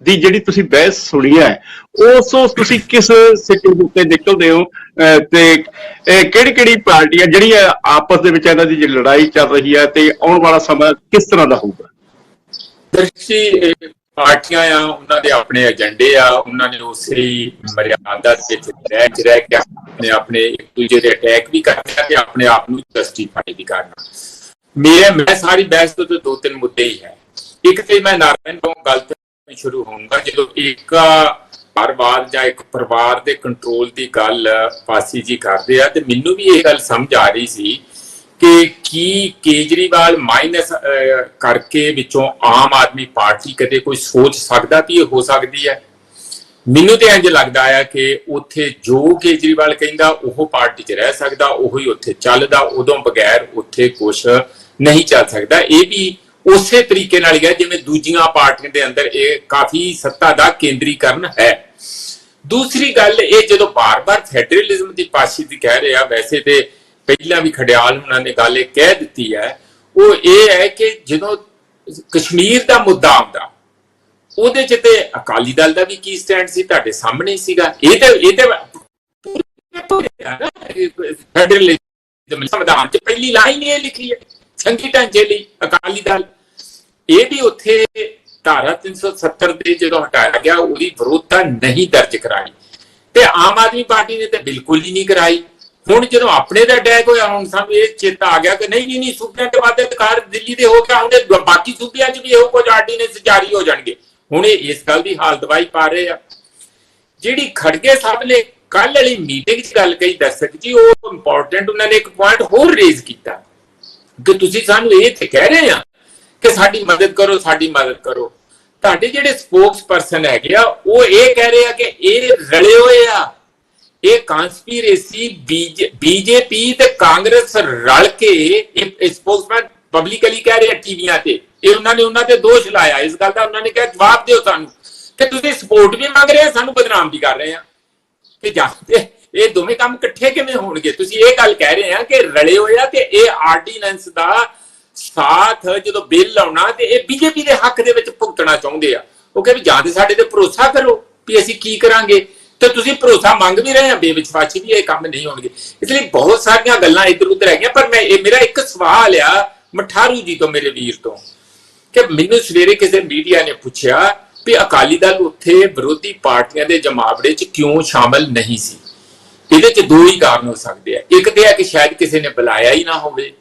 ਦੀ ਜਿਹੜੀ ਤੁਸੀਂ ਬਹਿਸ ਸੁਣੀ ਹੈ, ਉਸ ਤੁਸੀਂ ਕਿਸ ਸਿੱਟੇ ਦੇ ਉੱਤੇ ਨਿਕਲਦੇ ਹੋ ਤੇ ਕਿਹੜੀ ਕਿਹੜੀ ਪਾਰਟੀਆਂ ਜਿਹੜੀਆਂ ਆਪਸ ਦੇ ਵਿੱਚ ਇਹਨਾਂ ਦੀ ਜਿਹੜੀ ਲੜਾਈ ਚੱਲ ਰਹੀ ਹੈ ਤੇ ਆਉਣ ਵਾਲਾ ਸਮਾਂ ਕਿਸ ਤਰ੍ਹਾਂ ਦਾ ਹੋਊਗਾ? ਦਰਸ਼ੀ ਪਾਰਟੀਆਂ ਆ, ਉਹਨਾਂ ਦੇ ਆਪਣੇ ਏਜੰਡੇ ਆ, ਉਹਨਾਂ ਨੇ ਉਸੇ ਮਰਿਆਦਾ ਵਿੱਚ ਰਹਿ ਕੇ ਆਪਣੇ ਇੱਕ ਦੂਜੇ ਦੇ ਅਟੈਕ ਵੀ ਕਰਨਾ ਤੇ ਆਪਣੇ ਆਪ ਨੂੰ ਜਸਟੀਫਾਈ ਵੀ ਕਰਨਾ। ਮੈਂ ਸਾਰੀ ਬਹਿਸ ਤੋਂ 2-3 ਮੁੱਦੇ ਹੀ ਹੈ। ਇੱਕ ਤੇ ਮੈਂ ਨਾਰਾਇਣ ਤੋਂ ਗੱਲ ਸ਼ੁਰੂ ਹੋਊਂਗਾ। ਜਦੋਂ ਇੱਕ ਪਰਿਵਾਰ ਜਾਂ ਇੱਕ ਪਰਿਵਾਰ ਦੇ ਕੰਟਰੋਲ ਦੀ ਗੱਲ ਪਾਸੀ ਜੀ ਕਰਦੇ ਆ, ਤੇ ਮੈਨੂੰ ਵੀ ਇਹ ਗੱਲ ਸਮਝ ਆ ਰਹੀ ਸੀ ਕਿ ਕੀ ਕੇਜਰੀਵਾਲ ਮਾਈਨਸ ਕਰਕੇ ਵਿੱਚੋਂ ਆਮ ਆਦਮੀ ਪਾਰਟੀ ਕਦੇ ਕੋਈ ਸੋਚ ਸਕਦਾ ਕਿ ਇਹ ਹੋ ਸਕਦੀ ਹੈ? ਮੈਨੂੰ ਤੇ ਇੰਜ ਲੱਗਦਾ ਆ ਕਿ ਉੱਥੇ ਜੋ ਕੇਜਰੀਵਾਲ ਕਹਿੰਦਾ ਉਹ ਪਾਰਟੀ 'ਚ ਰਹਿ ਸਕਦਾ, ਉਹੀ ਉੱਥੇ ਚੱਲਦਾ, ਉਦੋਂ ਬਗੈਰ ਉੱਥੇ ਕੁਛ ਨਹੀਂ ਚੱਲ ਸਕਦਾ। ਇਹ ਵੀ ਉਸੇ ਤਰੀਕੇ ਨਾਲ ਹੀ ਹੈ ਜਿਵੇਂ ਦੂਜੀਆਂ ਪਾਰਟੀਆਂ ਦੇ ਅੰਦਰ ਇਹ ਕਾਫੀ ਸੱਤਾ ਦਾ ਕੇਂਦਰੀਕਰਨ ਹੈ। ਦੂਸਰੀ ਗੱਲ, ਇਹ ਜਦੋਂ ਬਾਰ-ਬਾਰ ਫੈਡਰਲਿਜ਼ਮ ਦੀ ਪਾਸੀ ਦੀ ਕਹਿ ਰਹੇ ਆ, ਵੈਸੇ ਤੇ ਪਹਿਲਾਂ ਵੀ ਖੜਿਆਲ ਉਹਨਾਂ ਨੇ ਗੱਲ ਇਹ ਕਹਿ ਦਿੱਤੀ ਹੈ, ਉਹ ਇਹ ਹੈ ਕਿ ਜਦੋਂ ਕਸ਼ਮੀਰ ਦਾ ਮੁੱਦਾ ਆਉਂਦਾ ਉਹਦੇ 'ਚ ਤੇ ਅਕਾਲੀ ਦਲ ਦਾ ਵੀ ਕੀ ਸਟੈਂਡ ਸੀ ਤੁਹਾਡੇ ਸਾਹਮਣੇ ਸੀਗਾ। ਇਹ ਤੇ ਫੈਡਰਲਿਜ਼ਮ ਸੰਵਿਧਾਨ 'ਚ ਪਹਿਲੀ ਲਾਈਨ ਇਹ ਲਿਖੀ ਹੈ, ਸੰਘੀ ਢਾਂਚੇ ਲਈ ਅਕਾਲੀ ਦਲ। ਇਹ ਵੀ ਉੱਥੇ ਧਾਰਾ 370 ਦੇ ਜਦੋਂ ਹਟਾਇਆ ਗਿਆ ਉਹਦੀ ਵਿਰੋਧਤਾ ਨਹੀਂ ਦਰਜ ਕਰਾਈ, ਤੇ ਆਮ ਆਦਮੀ ਪਾਰਟੀ ਨੇ ਤੇ ਬਿਲਕੁਲ ਹੀ ਨਹੀਂ ਕਰਾਈ। ਹੁਣ ਜਦੋਂ ਆਪਣੇ ਦਾ ਅਟੈਕ ਹੋਇਆ, ਹੁਣ ਸਾਨੂੰ ਇਹ ਚੇਤਾ ਆ ਗਿਆ ਕਿ ਨਹੀਂ ਸੂਬਿਆਂ ਦੇ ਵਾਅਦੇ ਅਧਿਕਾਰ ਦਿੱਲੀ ਦੇ ਹੋ ਕੇ ਆਉਂਦੇ, ਬਾਕੀ ਸੂਬਿਆਂ 'ਚ ਵੀ ਇਹੋ ਕੁਝ ਆਰਡੀਨੈਂਸ ਜਾਰੀ ਹੋ ਜਾਣਗੇ। ਹੁਣ ਇਹ ਇਸ ਗੱਲ ਦੀ ਹਾਲ ਦਵਾਈ ਪਾ ਰਹੇ ਆ। ਜਿਹੜੀ ਖੜਗੇ ਸਾਹਿਬ ਨੇ ਕੱਲ ਵਾਲੀ ਮੀਟਿੰਗ 'ਚ ਗੱਲ ਕਹੀ ਦਰਸ਼ਕ ਜੀ, ਉਹ ਇੰਪੋਰਟੈਂਟ, ਉਹਨਾਂ ਨੇ ਇੱਕ ਪੁਆਇੰਟ ਹੋਰ ਰੇਜ਼ ਕੀਤਾ ਕਿ ਤੁਸੀਂ ਸਾਨੂੰ ਇਹ ਤੇ ਕਹਿ ਰਹੇ ਆ ਕਿ ਸਾਡੀ ਮਦਦ ਕਰੋ, ਸਾਡੀ ਮਦਦ ਕਰੋ। ਤੁਹਾਡੇ ਜਿਹੜੇ ਸਪੋਕਸ ਪਰਸਨ ਹੈਗੇ ਆ ਉਹ ਇਹ ਕਹਿ ਰਹੇ ਆ ਕਿ ਇਹ ਰਲੇ ਹੋਏ ਆ, ਇਹ ਕਾਂਸਪੀਰੇਸੀ ਬੀਜੇਪੀ ਤੇ ਕਾਂਗਰਸ ਰਲ ਕੇ, ਇਹ ਸਪੋਕਸਮੈਨ ਪਬਲਿਕਲੀ ਕਹਿ ਰਹੇ ਆ ਟੀਵੀਆਂ ਤੇ, ਇਹ ਉਹਨਾਂ ਤੇ ਦੋਸ਼ ਲਾਇਆ ਇਸ ਗੱਲ ਦਾ। ਉਹਨਾਂ ਨੇ ਕਿਹਾ ਜਵਾਬ ਦਿਓ ਸਾਨੂੰ ਕਿ ਤੁਸੀਂ ਸਪੋਰਟ ਵੀ ਮੰਗ ਰਹੇ ਆ, ਸਾਨੂੰ ਬਦਨਾਮ ਵੀ ਕਰ ਰਹੇ ਆ, ਕਿ ਜਾਂਦੇ ਇਹ ਦੋਵੇਂ ਕੰਮ ਇਕੱਠੇ ਕਿਵੇਂ ਹੋਣਗੇ? ਤੁਸੀਂ ਇਹ ਗੱਲ ਕਹਿ ਰਹੇ ਆ ਕਿ ਰਲੇ ਹੋਏ ਆ ਤੇ ਇਹ ਆਰਡੀਨੈਂਸ ਦਾ ਸਾਥ ਜਦੋਂ ਬਿੱਲ ਆਉਣਾ ਤੇ ਇਹ ਬੀਜੇਪੀ ਦੇ ਹੱਕ ਦੇ ਵਿੱਚ ਭੁਗਤਣਾ ਚਾਹੁੰਦੇ ਆ। ਉਹ ਕਹਿੰਦੇ ਜਾਂ ਤੇ ਸਾਡੇ ਤੇ ਭਰੋਸਾ ਕਰੋ ਵੀ ਅਸੀਂ ਕੀ ਕਰਾਂਗੇ, ਤੇ ਤੁਸੀਂ ਭਰੋਸਾ ਮੰਗ ਵੀ ਰਹੇ ਆ ਬੇਵਿਸ਼ਵਾਸੀ ਵੀ, ਇਹ ਕੰਮ ਨਹੀਂ ਹੋਣਗੇ। ਇਸ ਲਈ ਬਹੁਤ ਸਾਰੀਆਂ ਗੱਲਾਂ ਇੱਧਰ ਉੱਧਰ ਹੈਗੀਆਂ। ਪਰ ਮੇਰਾ ਇੱਕ ਸਵਾਲ ਆ ਮਠਾਰੂ ਜੀ ਤੋਂ, ਮੇਰੇ ਵੀਰ ਤੋਂ, ਕਿ ਮੈਨੂੰ ਸਵੇਰੇ ਕਿਸੇ ਮੀਡੀਆ ਨੇ ਪੁੱਛਿਆ ਵੀ ਅਕਾਲੀ ਦਲ ਉੱਥੇ ਵਿਰੋਧੀ ਪਾਰਟੀਆਂ ਦੇ ਜਮਾਵੜੇ 'ਚ ਕਿਉਂ ਸ਼ਾਮਲ ਨਹੀਂ ਸੀ। ਇਹਦੇ 'ਚ ਦੋ ਹੀ ਕਾਰਨ ਹੋ ਸਕਦੇ ਆ। ਇੱਕ ਤੇ ਹੈ ਕਿ ਸ਼ਾਇਦ ਕਿਸੇ ਨੇ ਬੁਲਾਇਆ ਹੀ ਨਾ ਹੋਵੇ।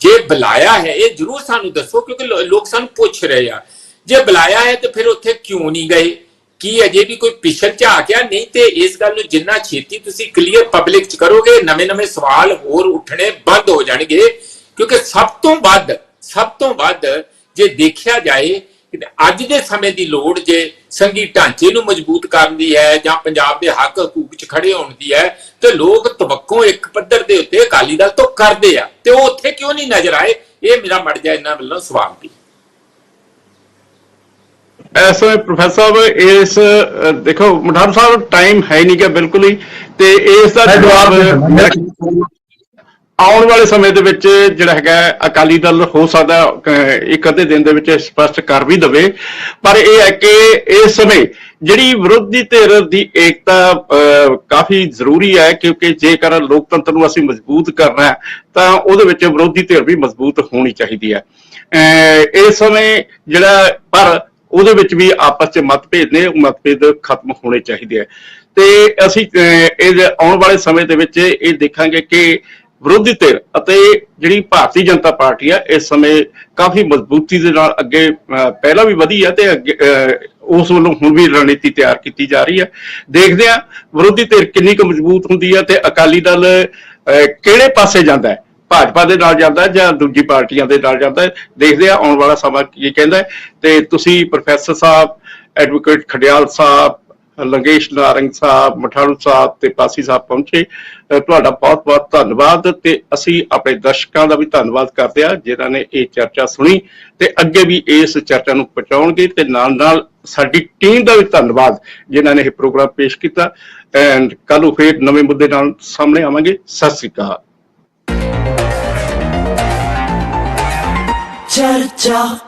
ਜੇ ਬੁਲਾਇਆ ਹੈ ਇਹ ਜ਼ਰੂਰ ਸਾਨੂੰ ਦੱਸੋ, ਕਿਉਂਕਿ ਲੋਕ ਸਾਨੂੰ ਪੁੱਛ ਰਹੇ ਆ। ਜੇ ਬੁਲਾਇਆ ਹੈ ਤੇ ਫਿਰ ਉੱਥੇ ਕਿਉਂ ਨਹੀਂ ਗਏ? ਕੀ ਅਜੇ ਵੀ ਕੋਈ ਪਿਛਲ ਝਾਕ ਆ? ਨਹੀਂ ਤੇ ਇਸ ਗੱਲ ਨੂੰ ਜਿੰਨਾ ਛੇਤੀ ਤੁਸੀਂ ਕਲੀਅਰ ਪਬਲਿਕ 'ਚ ਕਰੋਗੇ, ਨਵੇਂ ਸਵਾਲ ਹੋਰ ਉੱਠਣੇ ਬੰਦ ਹੋ ਜਾਣਗੇ। ਕਿਉਂਕਿ ਸਭ ਤੋਂ ਵੱਧ ਜੇ ਦੇਖਿਆ ਜਾਏ ਅੱਜ ਦੇ ਸਮੇਂ ਦੀ ਲੋੜ ਜੇ ਸੰਘੀ ਢਾਂਚੇ ਨੂੰ ਮਜ਼ਬੂਤ ਕਰਨ ਦੀ ਹੈ ਜਾਂ ਪੰਜਾਬ ਦੇ ਹੱਕ ਹਕੂਕ 'ਚ ਖੜੇ ਹੋਣ ਦੀ ਹੈ, ਤੇ ਲੋਕ ਤਵੱਕੋ ਇੱਕ ਪੱਧਰ ਦੇ ਉੱਤੇ ਅਕਾਲੀ ਦਲ ਤੋਂ ਕਰਦੇ ਆ, ਤੇ ਉਹ ਉੱਥੇ ਕਿਉਂ ਨਹੀਂ ਨਜ਼ਰ ਆਏ? ਇਹ ਮੇਰਾ ਮੜ ਜਾ ਇਹਨਾਂ ਵੱਲੋਂ ਸਵਾਲ ਸੀ। ਇਸ ਵੇਲੇ ਪ੍ਰੋਫੈਸਰ ਸਾਹਿਬ ਇਸ ਦੇਖੋ ਮਠਾਰੂ ਸਾਹਿਬ ਟਾਈਮ ਹੈ ਨਹੀਂ ਕਿ ਬਿਲਕੁਲ ਹੀ, ਤੇ ਇਸ ਦਾ ਜਵਾਬ ਮੇਰਾ ਆਉਣ ਵਾਲੇ ਸਮੇਂ ਦੇ ਵਿੱਚ ਜਿਹੜਾ ਹੈਗਾ ਅਕਾਲੀ ਦਲ ਹੋ ਸਕਦਾ ਇੱਕ ਅੱਧੇ ਦਿਨ ਦੇ ਵਿੱਚ ਸਪਸ਼ਟ ਕਰ ਵੀ ਦਵੇ। ਪਰ ਇਹ ਹੈ ਕਿ ਇਸ ਸਮੇਂ ਜਿਹੜੀ ਵਿਰੋਧੀ ਧਿਰ ਦੀ ਏਕਤਾ ਕਾਫੀ ਜ਼ਰੂਰੀ ਹੈ, ਕਿਉਂਕਿ ਜੇਕਰ ਲੋਕਤੰਤਰ ਨੂੰ ਅਸੀਂ ਮਜ਼ਬੂਤ ਕਰਨਾ ਹੈ ਤਾਂ ਉਹਦੇ ਵਿੱਚ ਵਿਰੋਧੀ ਧਿਰ ਵੀ ਮਜ਼ਬੂਤ ਹੋਣੀ ਚਾਹੀਦੀ ਹੈ। ਇਸ ਸਮੇਂ ਜਿਹੜਾ ਪਰ ਉਹਦੇ ਵਿੱਚ ਵੀ ਆਪਸ 'ਚ ਮਤਭੇਦ ਨੇ, ਉਹ ਮਤਭੇਦ ਖਤਮ ਹੋਣੇ ਚਾਹੀਦੇ ਆ। ਤੇ ਅਸੀਂ ਇਹ ਆਉਣ ਵਾਲੇ ਸਮੇਂ ਦੇ ਵਿੱਚ ਇਹ ਦੇਖਾਂਗੇ ਕਿ ਵਿਰੋਧੀ ਧਿਰ ਅਤੇ ਜਿਹੜੀ ਭਾਰਤੀ ਜਨਤਾ ਪਾਰਟੀ ਆ ਇਸ ਸਮੇਂ ਕਾਫੀ ਮਜ਼ਬੂਤੀ ਦੇ ਨਾਲ ਅੱਗੇ ਪਹਿਲਾਂ ਵੀ ਵਧੀ ਹੈ, ਤੇ ਅੱਗੇ ਉਸ ਵੱਲੋਂ ਹੁਣ ਵੀ ਰਣਨੀਤੀ ਤਿਆਰ ਕੀਤੀ ਜਾ ਰਹੀ ਹੈ। ਦੇਖਦੇ ਆ ਵਿਰੋਧੀ ਧਿਰ ਕਿੰਨੀ ਕੁ ਮਜ਼ਬੂਤ ਹੁੰਦੀ ਹੈ ਤੇ ਅਕਾਲੀ ਦਲ ਕਿਹੜੇ ਪਾਸੇ ਜਾਂਦਾ ਹੈ, ਭਾਜਪਾ ਦੇ ਨਾਲ ਜਾਂਦਾ ਜਾਂ ਦੂਜੀ ਪਾਰਟੀਆਂ ਦੇ ਨਾਲ ਜਾਂਦਾ ਹੈ। ਦੇਖਦੇ ਆ ਆਉਣ ਵਾਲਾ ਸਮਾਂ ਕੀ ਕਹਿੰਦਾ। ਤੇ ਤੁਸੀਂ ਪ੍ਰੋਫੈਸਰ ਸਾਹਿਬ, ਐਡਵੋਕੇਟ ਖਡਿਆਲ ਸਾਹਿਬ, ਲੰਗੇਸ਼ ਨਾਰੰਗ ਸਾਹਿਬ, ਮਠਾਰੂ ਸਾਹਿਬ ਤੇ ਪਾਸੀ ਸਾਹਿਬ ਪਹੁੰਚੇ, ਤੁਹਾਡਾ ਬਹੁਤ ਬਹੁਤ ਧੰਨਵਾਦ। ਤੇ ਅਸੀਂ ਆਪਣੇ ਦਰਸ਼ਕਾਂ ਦਾ ਵੀ ਧੰਨਵਾਦ ਕਰਦੇ ਆ ਜਿਨ੍ਹਾਂ ਨੇ ਇਹ ਚਰਚਾ ਸੁਣੀ ਤੇ ਅੱਗੇ ਵੀ ਇਸ ਚਰਚਾ ਨੂੰ ਪਹੁੰਚਾਉਣਗੇ, ਤੇ ਨਾਲ ਸਾਡੀ ਟੀਮ ਦਾ ਵੀ ਧੰਨਵਾਦ ਜਿਨ੍ਹਾਂ ਨੇ ਇਹ ਪ੍ਰੋਗਰਾਮ ਪੇਸ਼ ਕੀਤਾ। ਐਂਡ ਕੱਲ ਨੂੰ ਫੇਰ ਨਵੇਂ ਮੁੱਦੇ ਨਾਲ ਸਾਹਮਣੇ ਆਵਾਂਗੇ। ਸਤਿ ਸ੍ਰੀ ਅਕਾਲ। ਚਰਚਾ